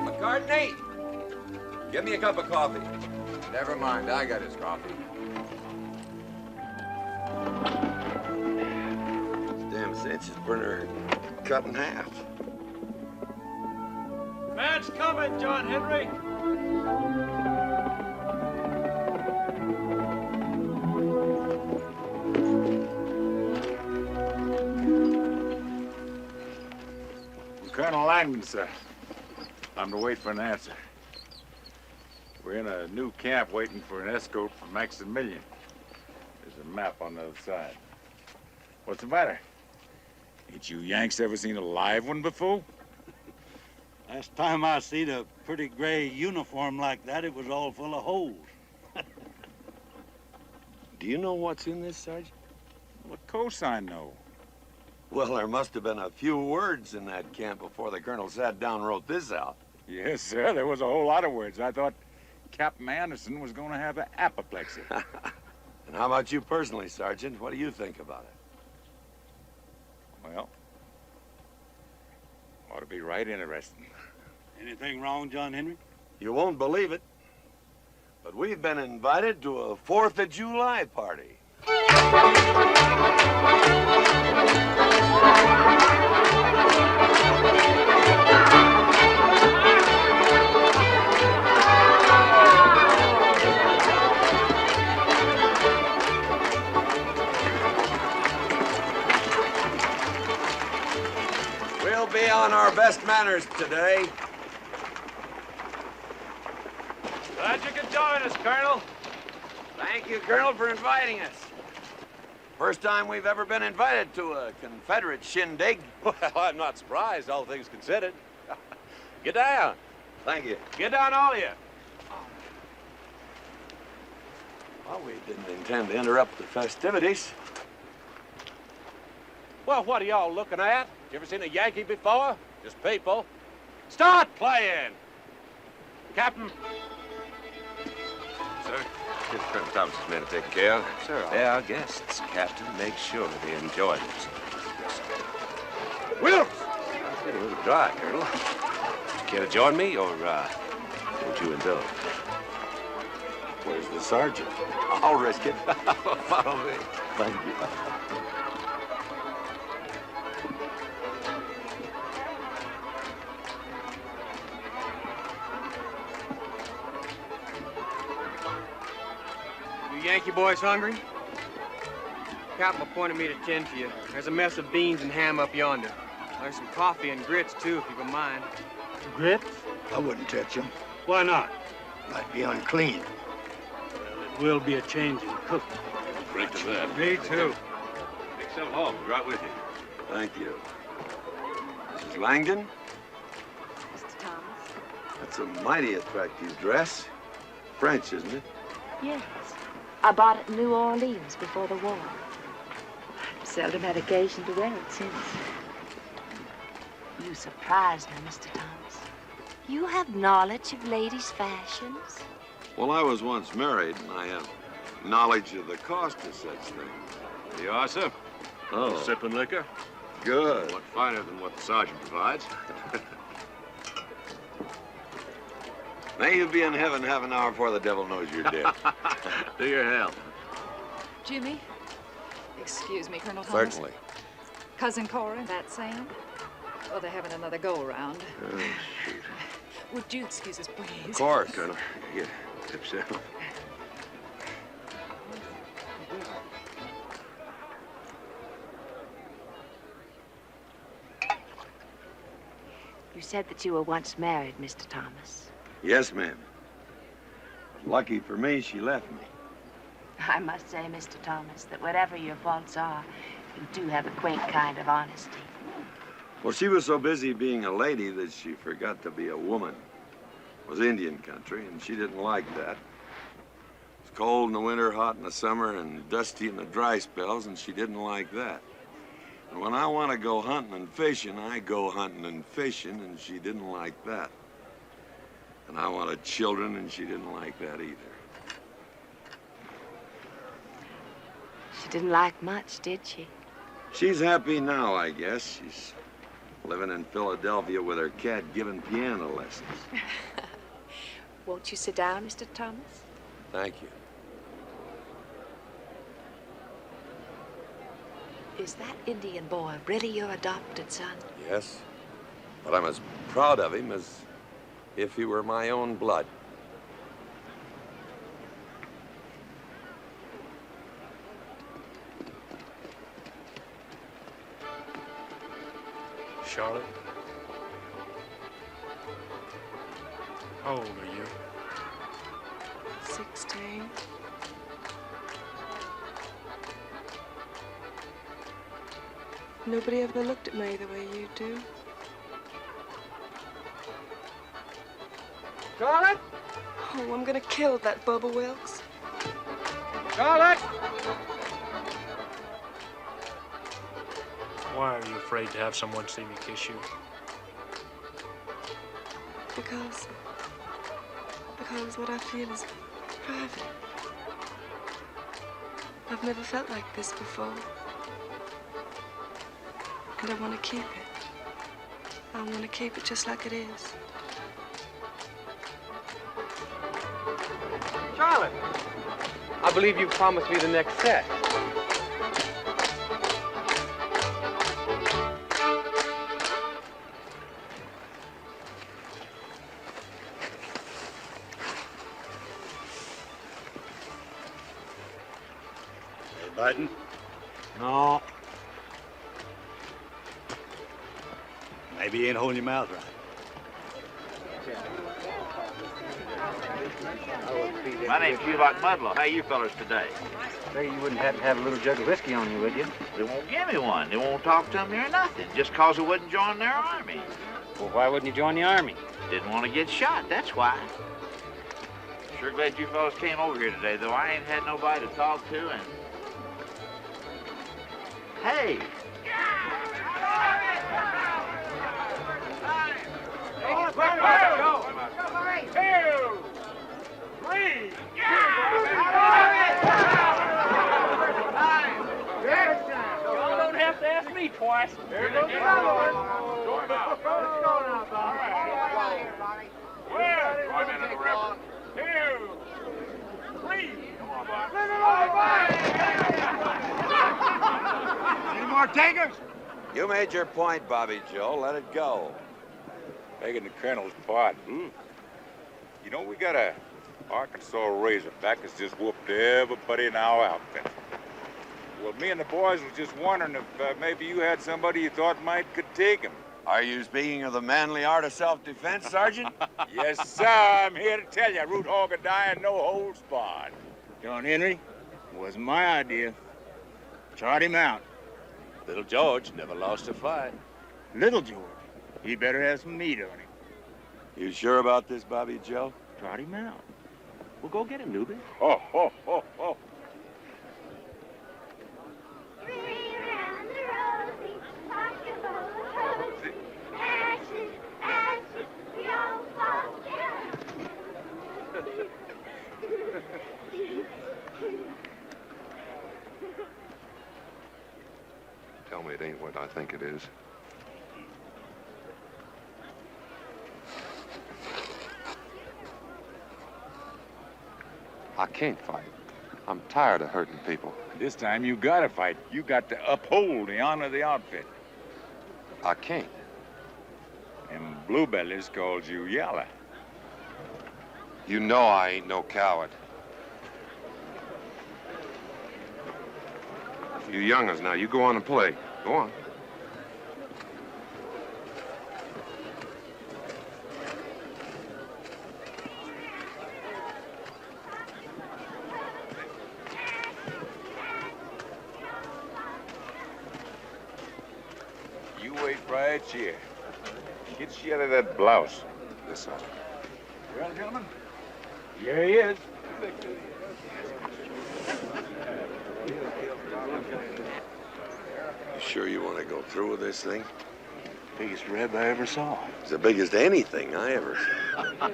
McCartney, give me a cup of coffee. Never mind, I got his coffee. Damn cinch is burner cut in half. Man's coming, John Henry. Colonel Langdon, sir. I'm to wait for an answer. We're in a new camp waiting for an escort from Maximilian. There's a map on the other side. What's the matter? Ain't you Yanks ever seen a live one before? Last time I seen a pretty gray uniform like that, it was all full of holes. Do you know what's in this, Sergeant? Well, of course I know. Well, there must have been a few words in that camp before the colonel sat down and wrote this out. Yes, sir, there was a whole lot of words. I thought Captain Anderson was going to have an apoplexy. And how about you personally, Sergeant? What do you think about it? Well, ought to be right interesting. Anything wrong, John Henry? You won't believe it, but we've been invited to a 4th of July party. We'll be on our best manners today. Glad you could join us, Colonel. Thank you, Colonel, for inviting us. First time we've ever been invited to a Confederate shindig. Well, I'm not surprised, all things considered. Get down. Thank you. Get down, all of you. Well, we didn't intend to interrupt the festivities. Well, what are y'all looking at? You ever seen a Yankee before? Just people. Start playing! Captain. Sir, here's Colonel Thomas's men are taken care of. Sir, They're our guests, Captain. Make sure they enjoy themselves. Wilkes! I'm feeling a little dry, Colonel. Care to join me, or won't you indulge? Where's the sergeant? I'll risk it. Follow me. Thank you. You Yankee boys hungry? Captain appointed me to tend to you. There's a mess of beans and ham up yonder. There's some coffee and grits, too, if you can mind. Grits? I wouldn't touch them. Why not? Might be unclean. It will be a change in cooking. Drink to that. Me, too. Take some home. Be right with you. Thank you. Mrs. Langdon? Mr. Thomas? That's a mighty attractive dress. French, isn't it? Yes. I bought it in New Orleans before the war. I've seldom had occasion to wear it since. You surprise me, Mr. Thomas. You have knowledge of ladies' fashions? Well, I was once married, and I have knowledge of the cost of such things. Here you are, sir. Oh. Sipping liquor. Good. What finer than what the sergeant provides. May you be in heaven half an hour before the devil knows you're dead. To your health. Jimmy? Excuse me, Colonel Thomas. Certainly. Cousin Cora, that Sam? Oh, they're having another go-around. Oh, shoot. Would you excuse us, please? Of course. Colonel, yeah, himself. You said that you were once married, Mr. Thomas. Yes, ma'am. Lucky for me, she left me. I must say, Mr. Thomas, that whatever your faults are, you do have a quaint kind of honesty. Well, she was so busy being a lady that she forgot to be a woman. It was Indian country, and she didn't like that. It was cold in the winter, hot in the summer, and dusty in the dry spells, and she didn't like that. And when I want to go hunting and fishing, I go hunting and fishing, and she didn't like that. And I wanted children, and she didn't like that either. She didn't like much, did she? She's happy now, I guess. She's living in Philadelphia with her cat giving piano lessons. Won't you sit down, Mr. Thomas? Thank you. Is that Indian boy really your adopted son? Yes. But I'm as proud of him as if he were my own blood. Charlotte? How old are you? 16. Nobody ever looked at me the way you do. Charlotte? Oh, I'm gonna kill that Bubba Wilkes. Charlotte! Why are you afraid to have someone see me kiss you? Because what I feel is private. I've never felt like this before. And I want to keep it. I want to keep it just like it is. Charlotte! I believe you promised me the next set. Biting? No. Maybe you ain't holding your mouth right. My name's Hugh Mudlow. How you fellas today? Figure you wouldn't have to have a little jug of whiskey on you, would you? They won't give me one. They won't talk to me or nothing, just 'cause I wouldn't join their army. Well, why wouldn't you join the army? Didn't want to get shot, that's why. Sure glad you fellas came over here today, though I ain't had nobody to talk to, and... Hey! Y'all don't have to ask me twice. Here goes another one. Let's go now, Bob. Where? I'm in the river. 2, 3. Come on, Bob. Any more takers? You made your point, Bobby Joe. Let it go. Begging the colonel's pardon. You know, we got a Arkansas Razorback that's just whooped everybody in our outfit. Well, me and the boys was just wondering if maybe you had somebody you thought could take him. Are you speaking of the manly art of self-defense, Sergeant? Yes, sir. I'm here to tell you, root hog and die and no holds barred. John Henry, it wasn't my idea. Chart him out. Little George never lost a fight. Little George, he better have some meat on him. You sure about this, Bobby Joe? Trot him out. Well, go get him, newbie. Ho, ho, ho, ho. Tell me it ain't what I think it is. I can't fight. I'm tired of hurting people. This time you gotta fight. You got to uphold the honor of the outfit. I can't. And Bluebellies called you Yalla. You know I ain't no coward. You young'uns now, you go on and play. Go on. You wait right here. Get she out of that blouse. Yes, sir. Well, gentlemen, here he is. You sure you want to go through with this thing? Biggest reb I ever saw. It's the biggest anything I ever saw.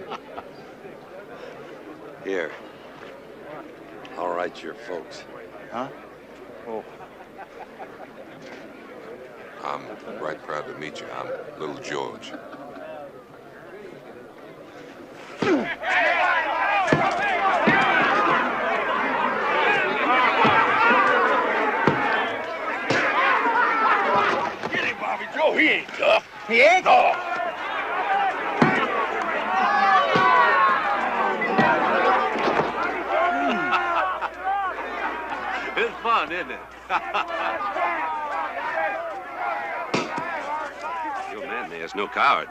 Here. I'll write your folks. Huh? Oh. I'm right proud to meet you. I'm Little George. Get him, Bobby Joe. He ain't tough. He ain't? No. It's fun, isn't it? Your man there's no coward.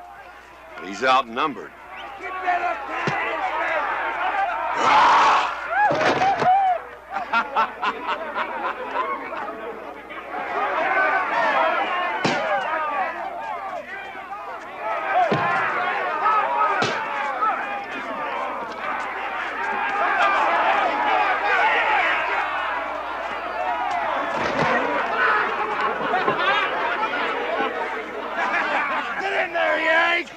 He's outnumbered. Get in there, Yank!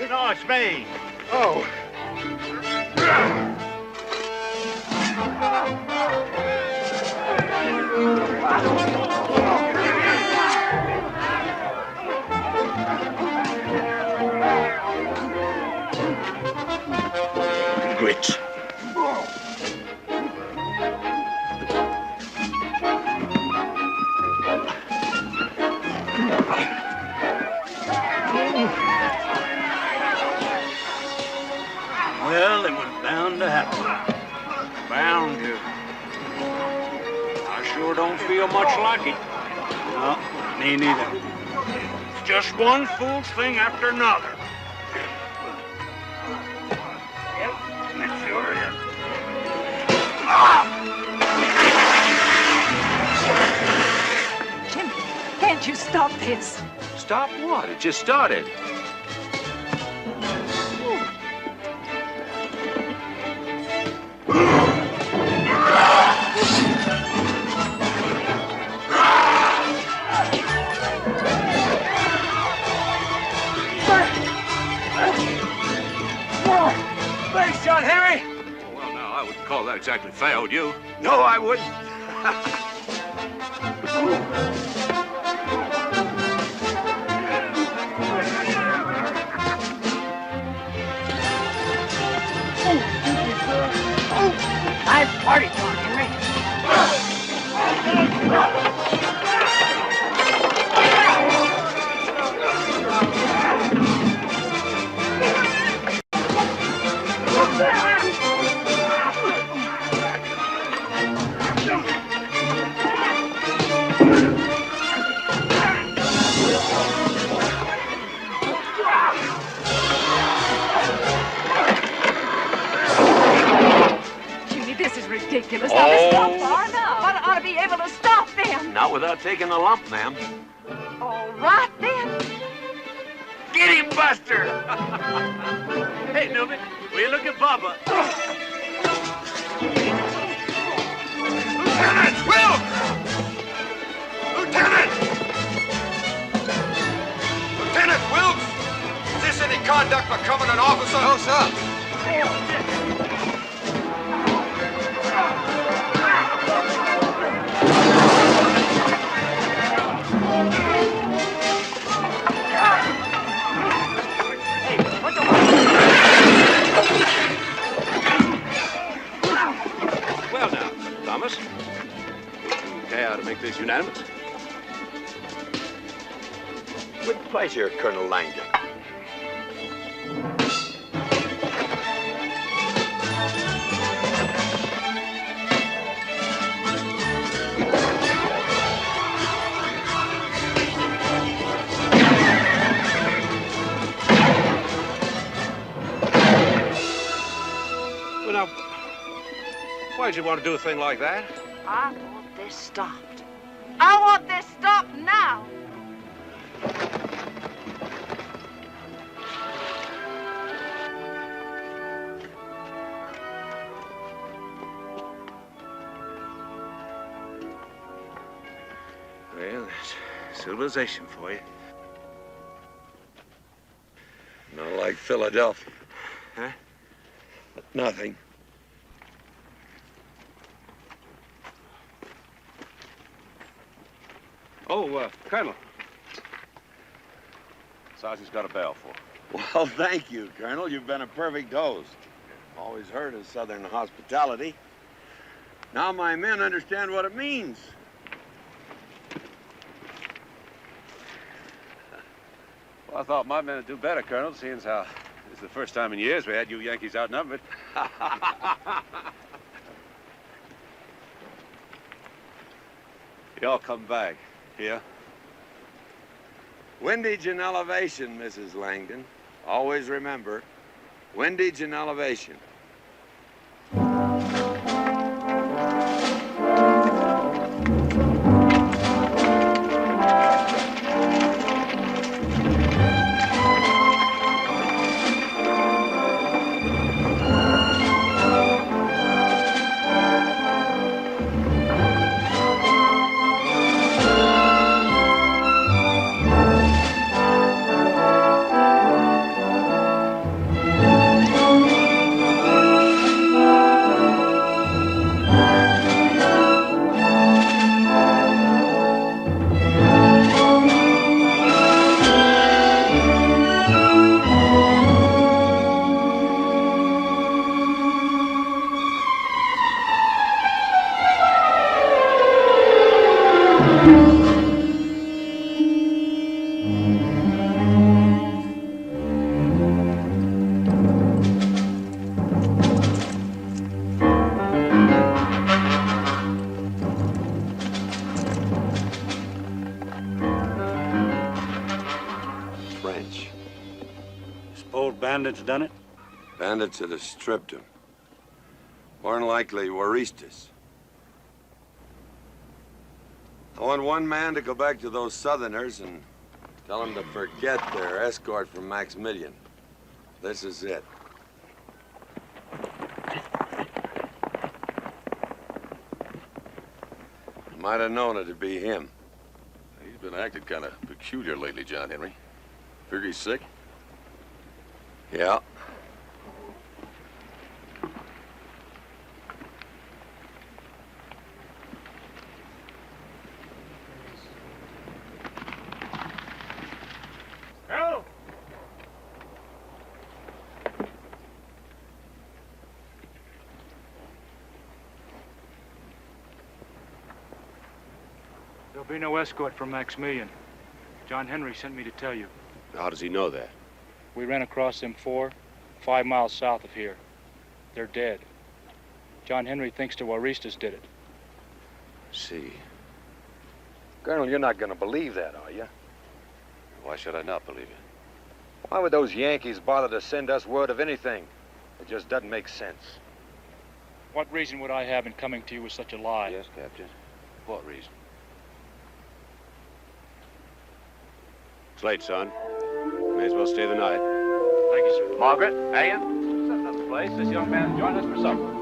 No, it's me. Oh. Grits. Well, it was bound to happen. Bound to. I sure don't feel much like it. No, me neither. Just one fool thing after another. Yep, it sure is. Jim, can't you stop this? Stop what? It just started. Thanks, John Henry. Well, now, I wouldn't call that exactly fair, would you? No, I wouldn't. Nice party, John Henry. Judy, this is ridiculous. Now, this is not far enough. I ought to be able to stop them. Not without taking a lump, ma'am. All right, then. Get him, Buster! Hey, Newman, will you look at Bubba? Lieutenant Wilkes! Lieutenant! Lieutenant Wilkes! Is this any conduct becoming an officer? No, sir. Well now, Thomas, would you care to make this unanimous? With pleasure, Colonel Langdon. Well, now, why'd you want to do a thing like that? I want this stopped. I want this stopped now. Well, that's civilization for you. Not like Philadelphia. Huh? Nothing. Oh, Colonel. Sergeant's got a bell for. Well, thank you, Colonel. You've been a perfect host. Always heard of Southern hospitality. Now my men understand what it means. Well, I thought my men would do better, Colonel, seeing as how it's the first time in years we had you Yankees outnumbered. Y'all come back. Here? Windage and elevation, Mrs. Langdon. Always remember, windage and elevation. Bandits done it? Bandits that have stripped him. More than likely, Waristas. I want one man to go back to those Southerners and tell them to forget their escort from Maximilian. This is it. Might have known it'd be him. He's been acting kind of peculiar lately, John Henry. Figure he's sick? Yeah. Help! There'll be no escort from Maximilian. John Henry sent me to tell you. How does he know that? We ran across them 5 miles south of here. They're dead. John Henry thinks the Waristas did it. See. Colonel, you're not going to believe that, are you? Why should I not believe it? Why would those Yankees bother to send us word of anything? It just doesn't make sense. What reason would I have in coming to you with such a lie? Yes, Captain. What reason? It's late, son. May as well stay the night. Thank you, sir. Margaret, Marion, set another place. This young man joined us for supper.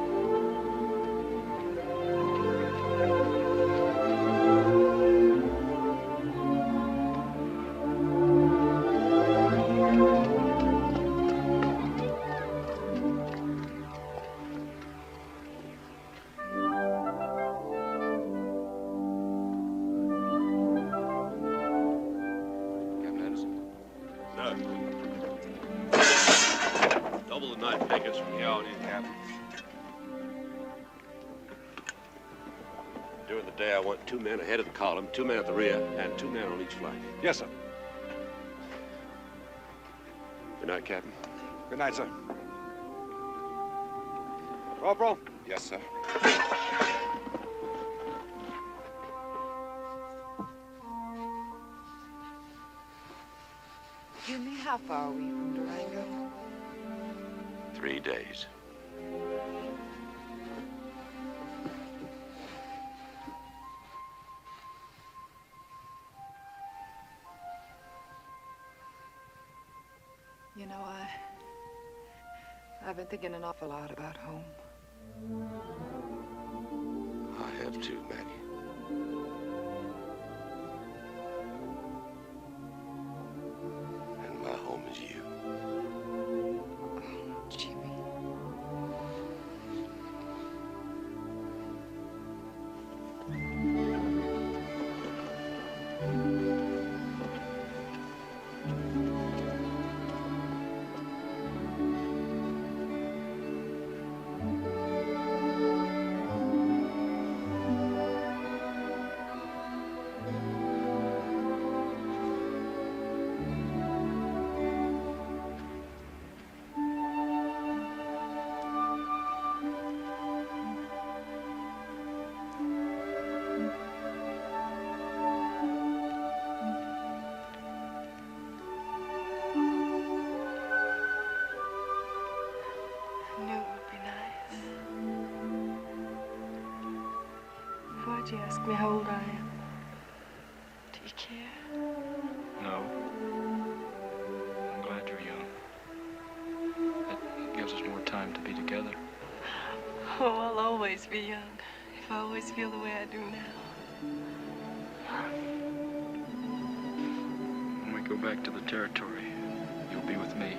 I'd take us from here on in, Captain. During the day, I want 2 men ahead of the column, 2 men at the rear, and 2 men on each flank. Yes, sir. Good night, Captain. Good night, sir. Corporal? Yes, sir. Jimmy, how far are we from Durango? 3 days. You know, I've been thinking an awful lot about home. I have too, Maggie. And my home is you. Jimmy. Why'd you ask me how old I am? Do you care? No. I'm glad you're young. It gives us more time to be together. Oh, I'll always be young, if I always feel the way I do now. When we go back to the territory, you'll be with me.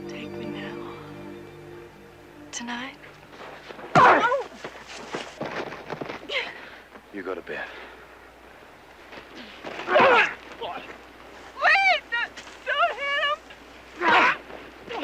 Take me now. Tonight? You go to bed. Wait! Don't hit him! Stop it!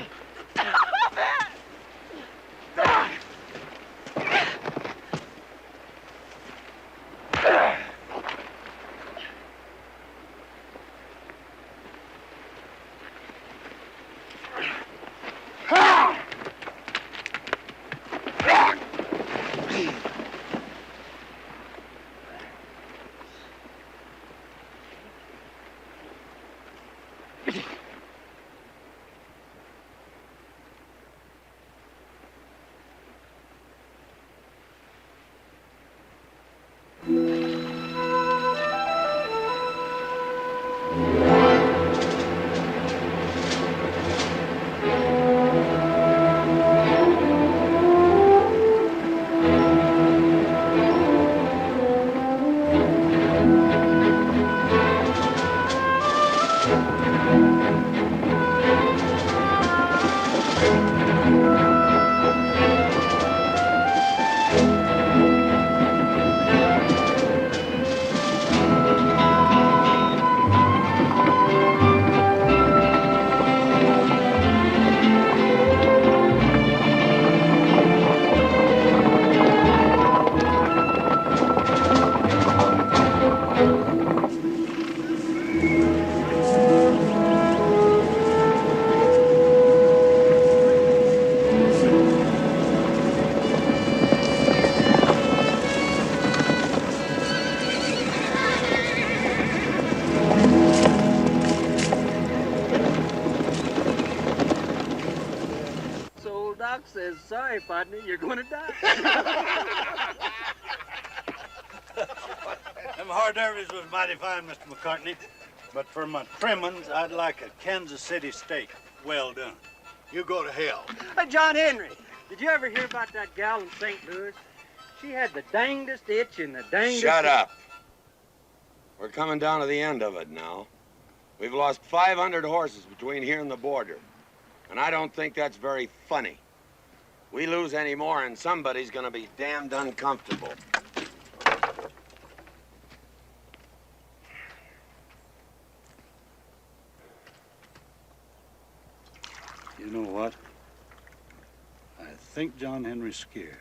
So Doc says, sorry, partner, you're gonna die. Them hors d'oeuvres was mighty fine, Mr. McCartney. But for my trimmings, I'd like a Kansas City steak. Well done. You go to hell. Hey, John Henry, did you ever hear about that gal in St. Louis? She had the dangdest itch in the dangdest... Shut up. We're coming down to the end of it now. We've lost 500 horses between here and the border. And I don't think that's very funny. We lose any more and somebody's gonna be damned uncomfortable. You know what? I think John Henry's scared.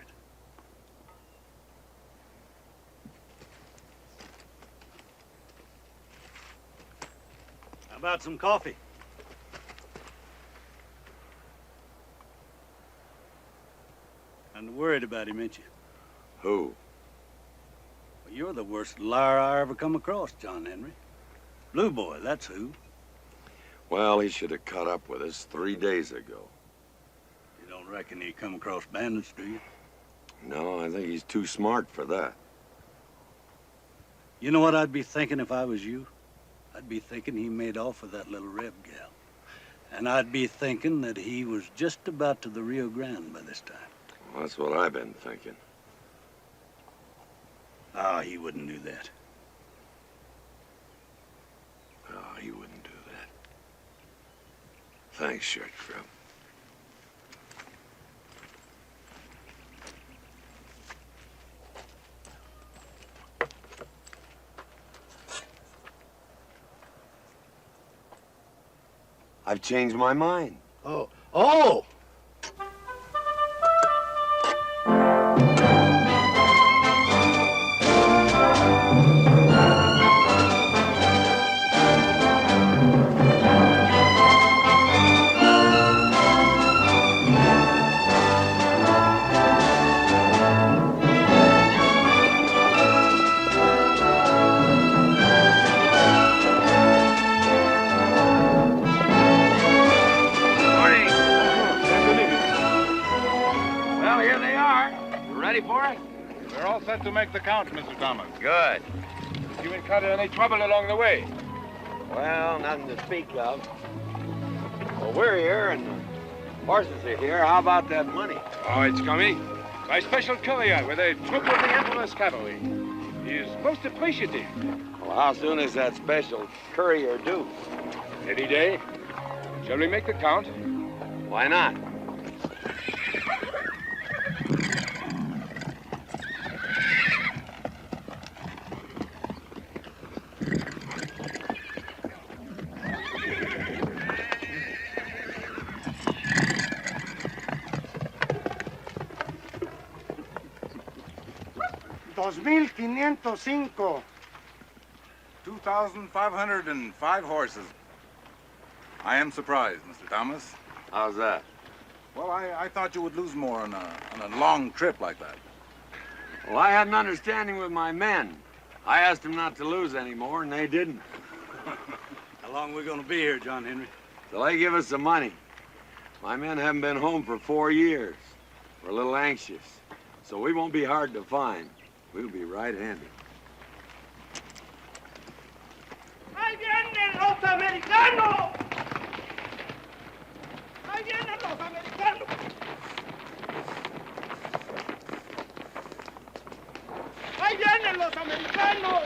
How about some coffee? And worried about him, ain't you? Who? Well, you're the worst liar I ever come across, John Henry. Blue Boy, that's who. Well, he should have caught up with us 3 days ago. You don't reckon he come across bandits, do you? No, I think he's too smart for that. You know what I'd be thinking if I was you? I'd be thinking he made off with that little Reb gal. And I'd be thinking that he was just about to the Rio Grande by this time. Well, that's what I've been thinking. Oh, he wouldn't do that. Oh, he wouldn't do that. Thanks, Shirt Crib. I've changed my mind. Oh. Oh! We're all set to make the count, Mr. Thomas. Good. You encountered any trouble along the way? Well, nothing to speak of. Well, we're here and the horses are here. How about that money? Oh, it's coming. By special courier with a troop of the Emperor's cavalry. He's most appreciative. Well, how soon is that special courier due? Any day. Shall we make the count? Why not? $2,505. 2,505 horses. I am surprised, Mr. Thomas. How's that? Well, I thought you would lose more on a long trip like that. Well, I had an understanding with my men. I asked them not to lose any more, and they didn't. How long are we gonna be here, John Henry? Till they give us the money. My men haven't been home for 4 years. We're a little anxious, so we won't be hard to find. We'll be right handy. ¡Ahí vienen los americanos! ¡Ahí vienen los americanos! ¡Ahí vienen los americanos!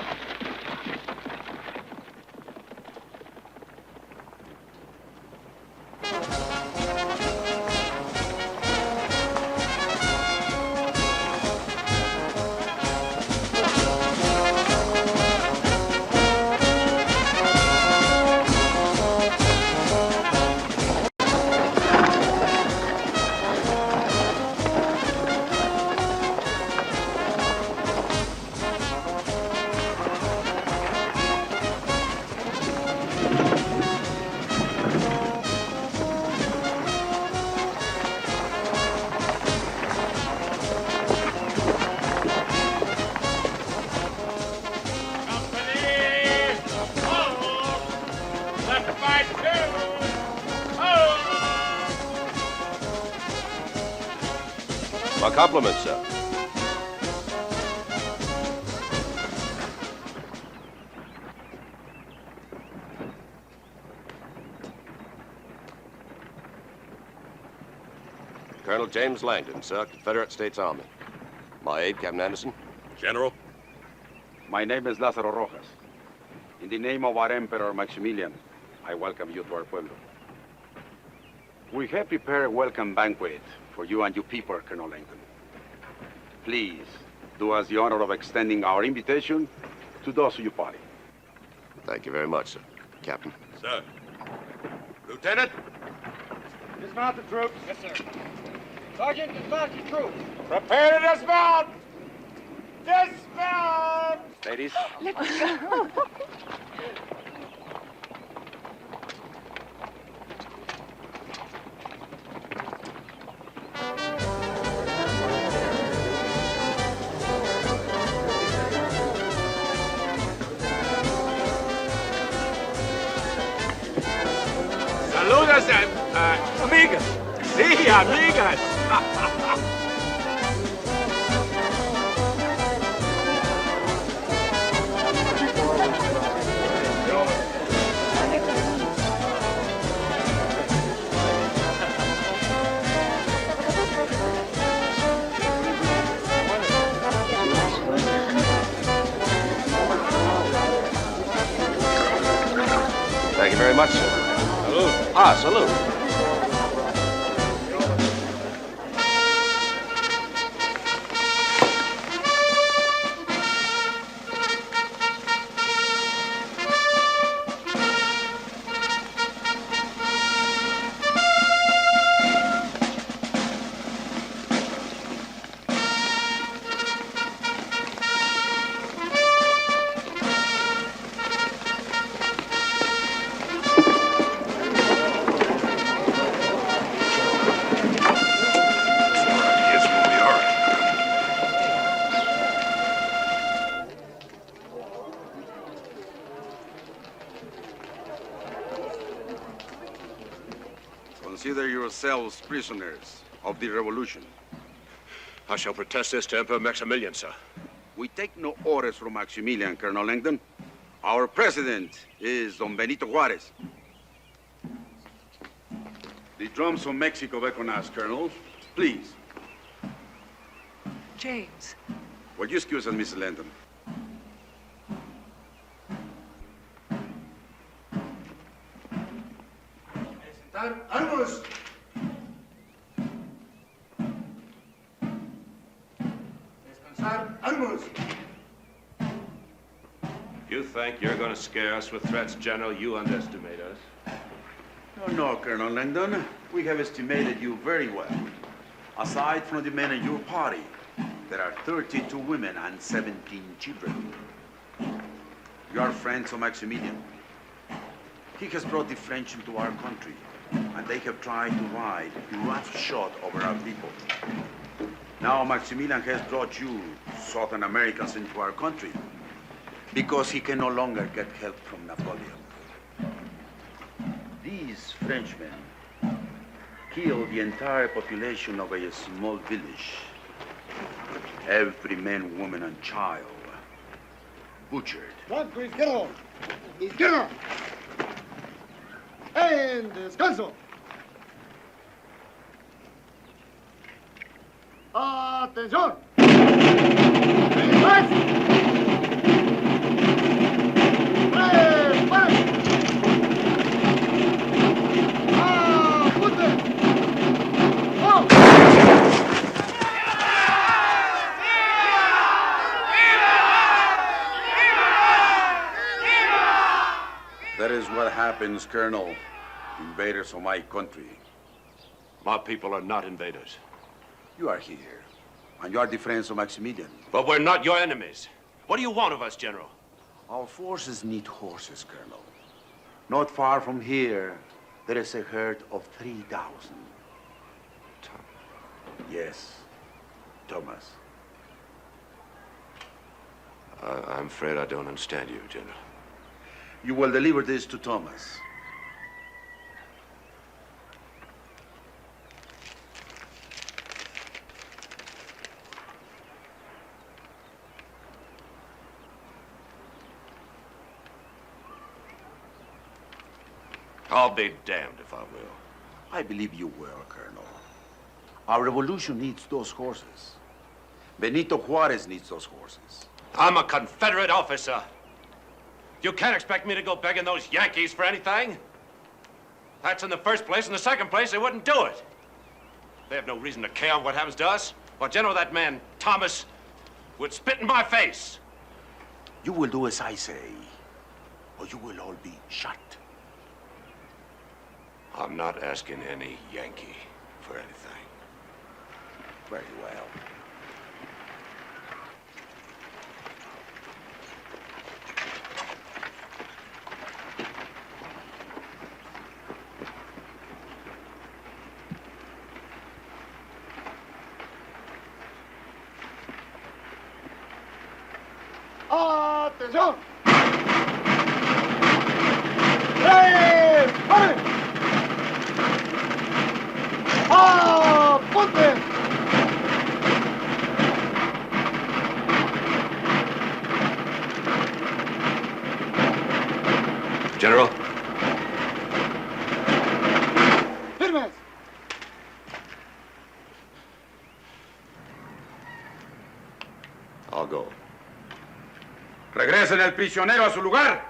My compliments, sir. Colonel James Langdon, sir, Confederate States Army. My aide, Captain Anderson. General? My name is Lázaro Rojas. In the name of our Emperor Maximilian, I welcome you to our pueblo. We have prepared a welcome banquet for you and your people, Colonel Langdon. Please, do us the honor of extending our invitation to those of your party. Thank you very much, sir. Captain. Sir. Lieutenant? Dismount the troops. Yes, sir. Sergeant, dismount your troops. Prepare to dismount! Dismount! Ladies. Let's go. Saludos, amigas. Sí, amigas. Thank you very much, sir. Salud. Ah, salute. Consider yourselves prisoners of the revolution. I shall protest this to Emperor Maximilian, sir. We take no orders from Maximilian, Colonel Langdon. Our president is Don Benito Juarez. The drums from Mexico beckon us, Colonel. Please. James. Will you excuse us, Mrs. Langdon? Armas! Descansar, armas! You think you're going to scare us with threats, General? You underestimate us. No, Colonel Langdon. We have estimated you very well. Aside from the men in your party, there are 32 women and 17 children. You are friends of Maximilian. He has brought the French into our country, and they have tried to ride roughshod over our people. Now Maximilian has brought you, Southern Americans, into our country because he can no longer get help from Napoleon. These Frenchmen killed the entire population of a small village. Every man, woman, and child butchered. Blanco, izquierdo. Izquierdo. En descanso. Atención. Más. Más. Apunte. ¡Oh! That is what happens, Colonel. Invaders of my country. My people are not invaders. You are here, and you are the friends of Maximilian. But we're not your enemies. What do you want of us, General? Our forces need horses, Colonel. Not far from here, there is a herd of 3,000. Yes, Thomas. I'm afraid I don't understand you, General. You will deliver this to Thomas. I'll be damned if I will. I believe you will, Colonel. Our revolution needs those horses. Benito Juarez needs those horses. I'm a Confederate officer. You can't expect me to go begging those Yankees for anything. That's in the first place. In the second place, they wouldn't do it. They have no reason to care what happens to us. Well, General, that man, Thomas, would spit in my face. You will do as I say, or you will all be shot. I'm not asking any Yankee for anything. Very well. ¡Atención! ¡Tres! ¡Pare! ¡Apunte! General? ¡Firmes! I'll go. Regresen el prisionero a su lugar.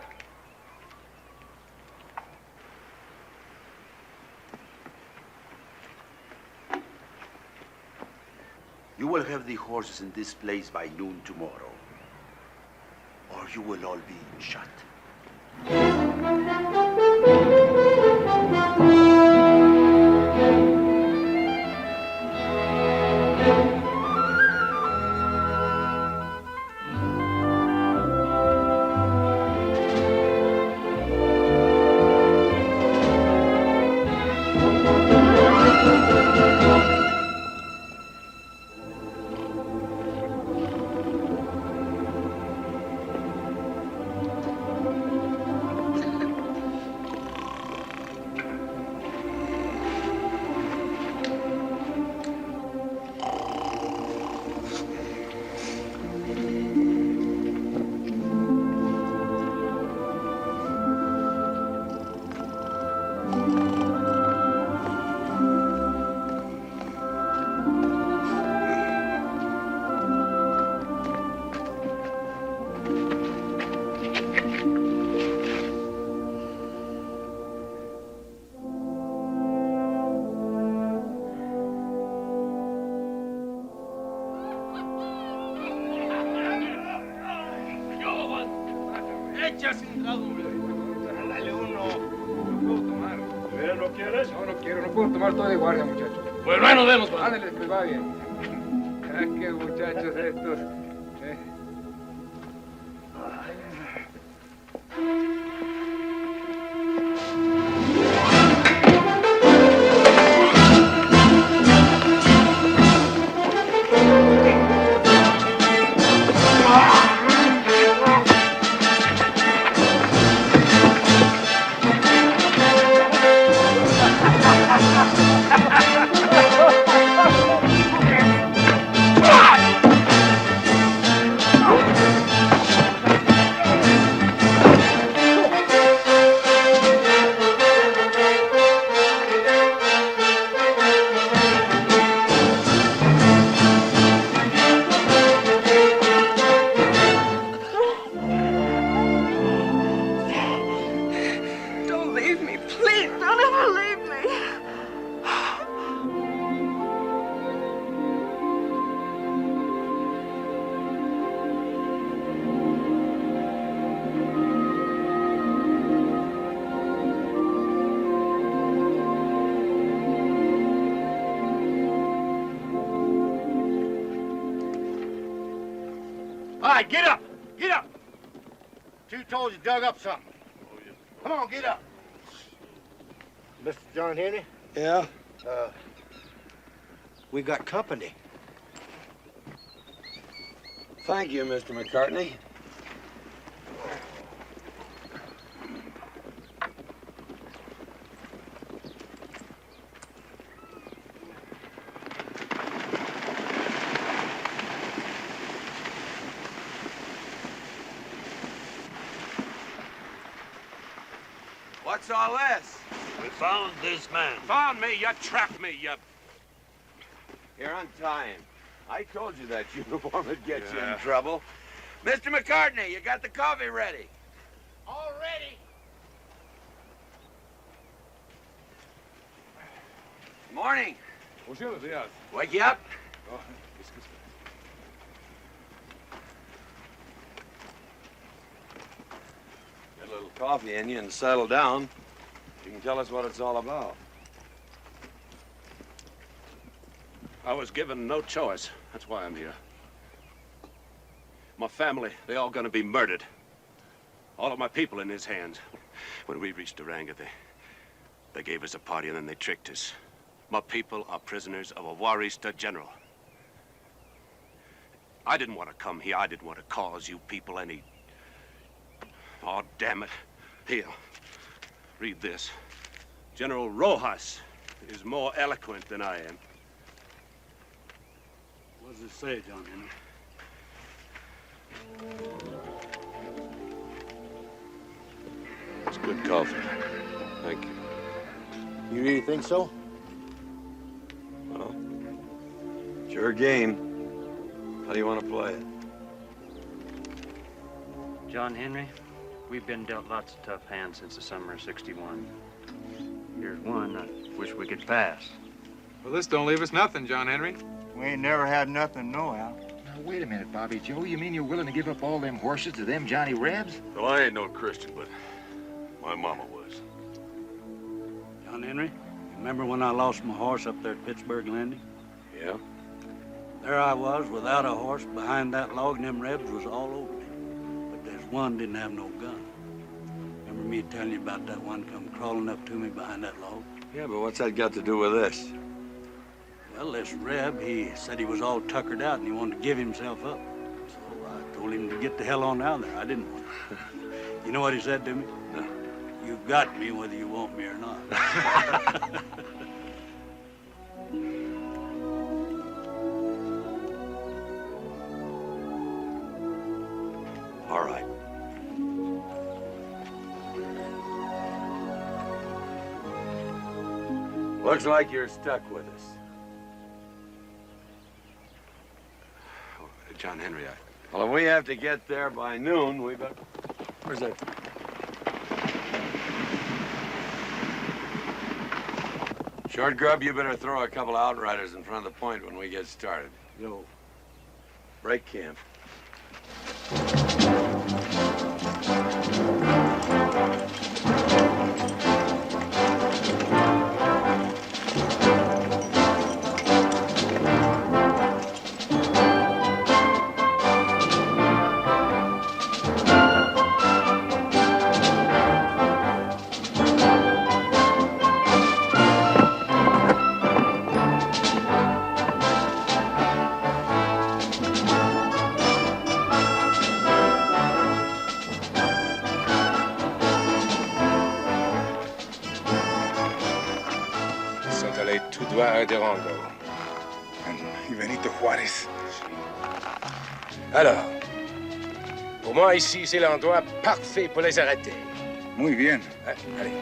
You will have the horses in this place by noon tomorrow, or you will all be shot. Dale uno. No puedo tomar. ¿Pero no quieres? No, no quiero. No puedo tomar todo de guardia, muchachos. Pues bueno, nos vemos, pues. Ándale, pues va bien. Ah, qué muchachos estos. Don't leave me, please. Don't ever leave me. All right, get up. Get up. Two told you dug up something. Come on, get up. Mr. John Henry? Yeah? We got company. Thank you, Mr. McCartney. What's all this? We found this man. Found me, you trapped me, you... Here, untie him. I told you that uniform would get you in trouble. Mr. McCartney, you got the coffee ready? All ready. Morning. Bonjour, Diaz. Wake you up? Oh, excuse me. Get a little coffee in you and settle down. You can tell us what it's all about. I was given no choice. That's why I'm here. My family, they all gonna be murdered. All of my people in his hands. When we reached Duranga, they gave us a party and then they tricked us. My people are prisoners of a Warista general. I didn't want to come here. I didn't want to cause you people any... Oh, damn it. Here, read this. General Rojas is more eloquent than I am. What does it say, John Henry? It's good coffee. Thank you. You really think so? Well, it's your game. How do you want to play it? John Henry, we've been dealt lots of tough hands since the summer of '61. Here's one I wish we could pass. Well, this don't leave us nothing, John Henry. We ain't never had nothing, no, Al. Now, wait a minute, Bobby Joe. You mean you're willing to give up all them horses to them Johnny Rebs? Well, I ain't no Christian, but my mama was. John Henry, you remember when I lost my horse up there at Pittsburgh Landing? Yeah? There I was without a horse behind that log, and them Rebs was all over me. But there's one didn't have no gun. Remember me telling you about that one come crawling up to me behind that log? Yeah, but what's that got to do with this? Well, this Reb, he said he was all tuckered out and he wanted to give himself up. So I told him to get the hell on out of there. I didn't want to. You know what he said to me? No. You've got me whether you want me or not. All right. Looks like you're stuck with us. John Henry, Well, if we have to get there by noon, we better... Where's that? Short Grub, you better throw a couple of outriders in front of the point when we get started. Yo. Break camp. Y Benito Juárez. Alors, pour moi, ici, c'est l'endroit parfait pour les arrêter. Muy bien. Allez.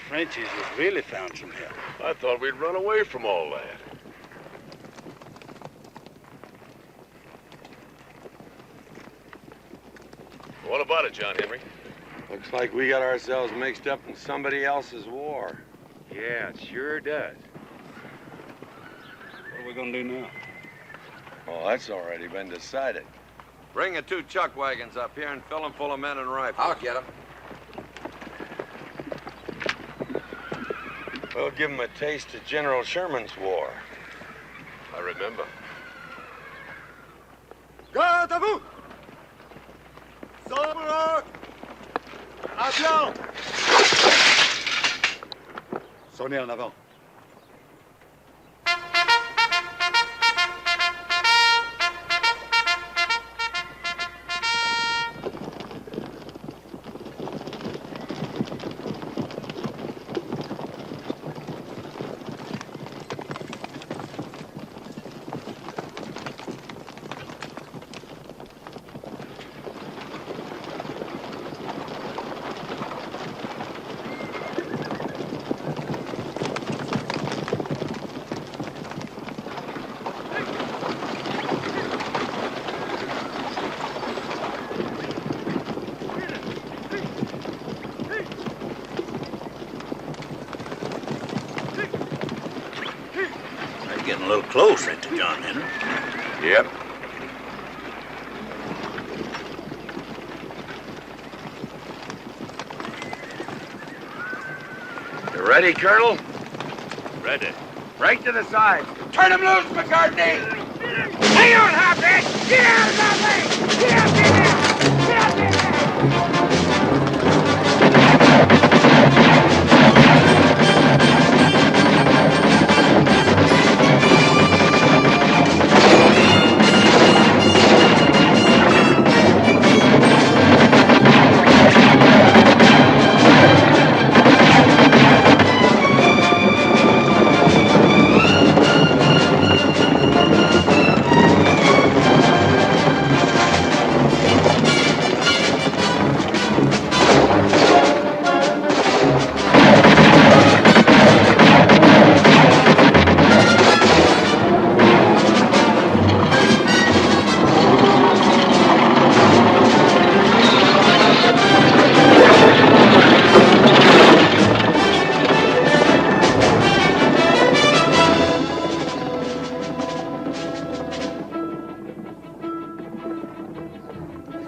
Frenchies have really found some help. I thought we'd run away from all that. What about it, John Henry? Looks like we got ourselves mixed up in somebody else's war. Yeah, it sure does. What are we gonna do now? Oh, that's already been decided. Bring the 2 chuck wagons up here and fill them full of men and rifles. I'll get them. We'll give them a taste of General Sherman's war. I remember. Garde à vous! Sobre! Avion! Sonnez en avant. little close, ain't you, John Henry? Yep. You ready, Colonel? Ready. Right to the side. Turn him loose, McCartney! Hang on, Hopkins! Get out of my way! Get out there! Get out there!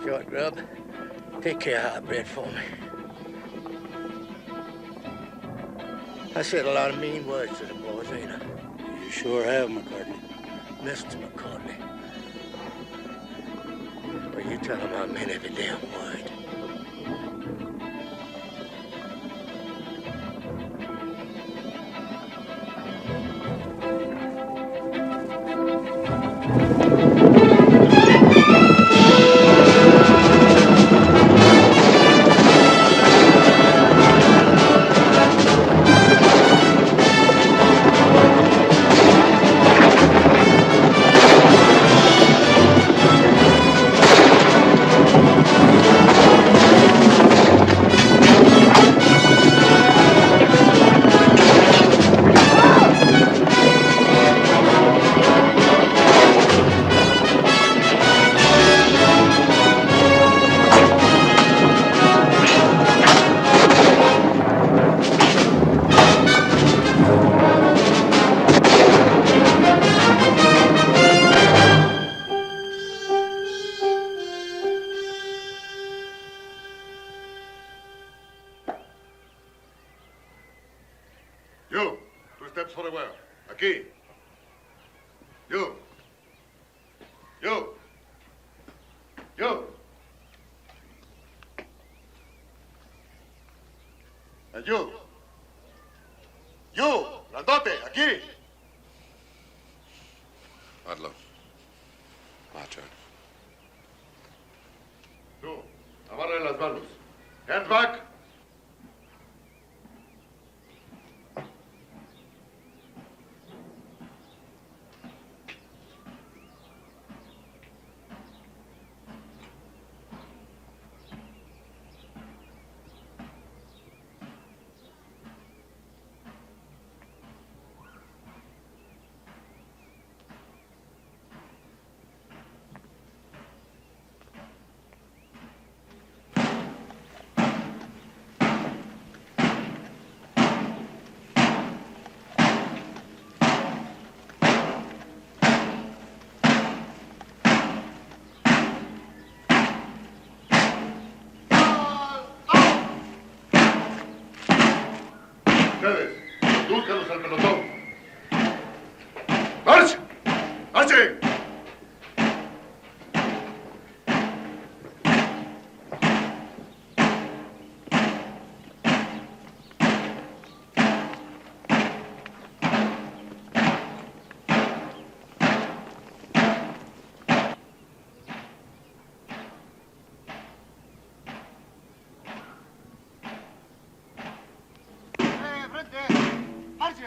Short grub, take care of our bread for me. I said a lot of mean words to the boys, ain't I? You sure have, McCartney. Mr. McCartney. Well, you tell him I meant every damn word. You, 2 steps forward. Aquí. You. You. You. And you. You, grandote, aquí. Adlo. My turn. Tú, amarre las manos. Hands back. Ustedes, indúlcalos al pelotón. ¡March! ¡Marchen! ¡Frente! ¡Marchen!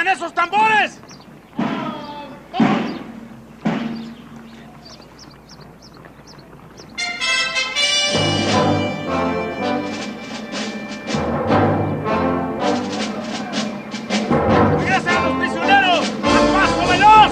¡Suenen esos tambores! ¡Regresen a los prisioneros! ¡Al paso veloz!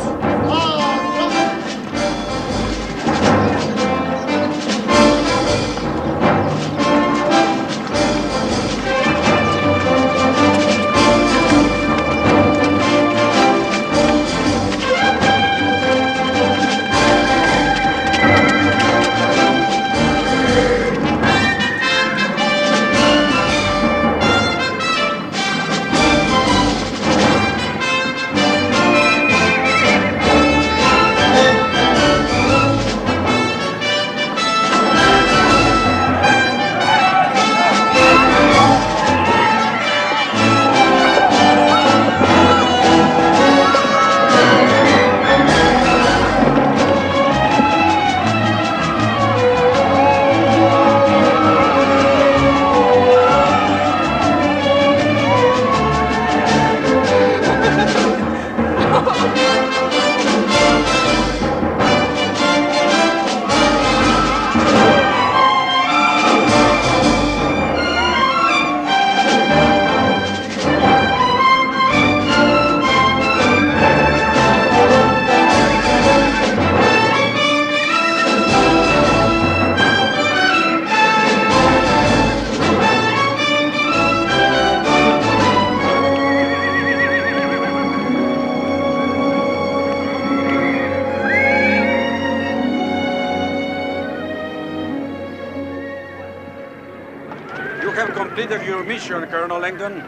You have completed your mission, Colonel Langdon.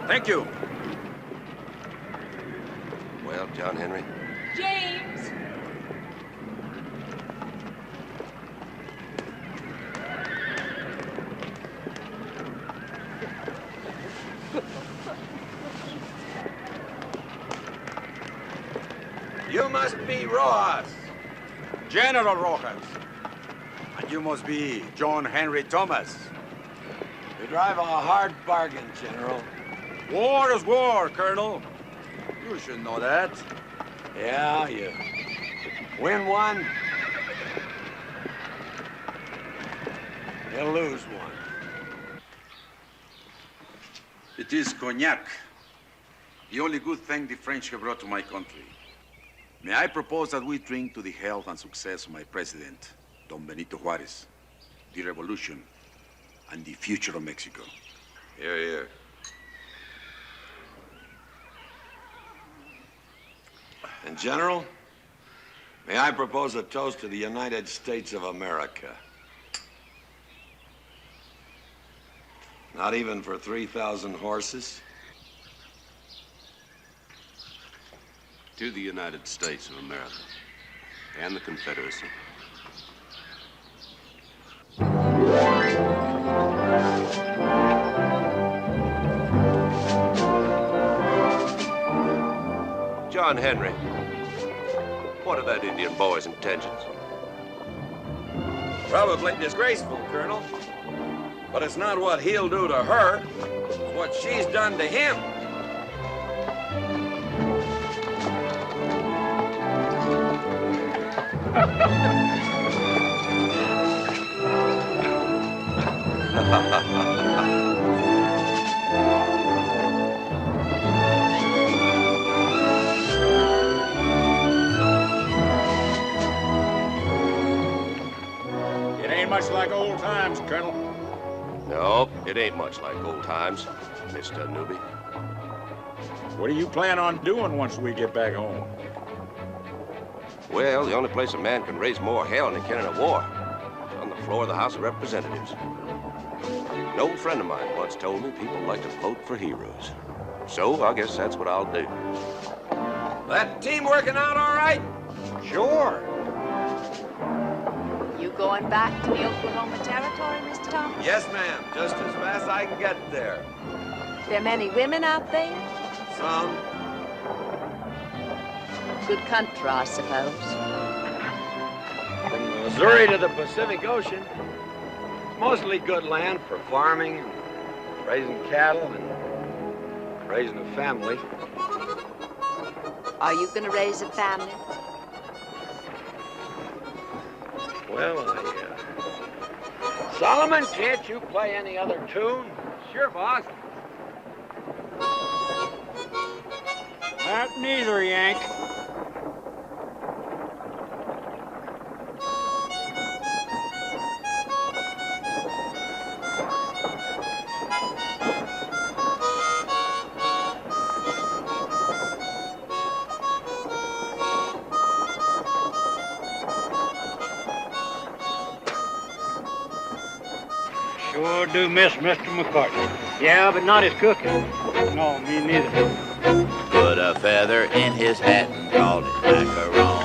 Thank you. Well, John Henry, James! you must be Rojas. General Rojas. And you must be John Henry Thomas. You drive a hard bargain, General. War is war, Colonel. You should know that. Yeah, you win one, you lose one. It is cognac. The only good thing the French have brought to my country. May I propose that we drink to the health and success of my president, Don Benito Juarez, the revolution, and the future of Mexico. Here, here. And General, may I propose a toast to the United States of America? Not even for 3,000 horses? To the United States of America and the Confederacy. John Henry, what are that Indian boy's intentions? Probably disgraceful, Colonel. But it's not what he'll do to her. It's what she's done to him. It ain't much like old times, Colonel. No, it ain't much like old times, Mr. Newbie. What do you plan on doing once we get back home? Well, the only place a man can raise more hell than he can in a war is on the floor of the House of Representatives. An old friend of mine once told me people like to vote for heroes. So I guess that's what I'll do. That team working out all right? Sure. You going back to the Oklahoma Territory, Mr. Thomas? Yes, ma'am. Just as fast as I can get there. There many women out there? Some. Good country, I suppose. From Missouri to the Pacific Ocean, it's mostly good land for farming, and raising cattle, and raising a family. Are you going to raise a family? Well, Solomon, can't you play any other tune? Sure, boss. Not neither, Yank. Sure do miss Mr. McCartney. Yeah, but not his cooking. No, me neither. Put a feather in his hat and called it macaroni.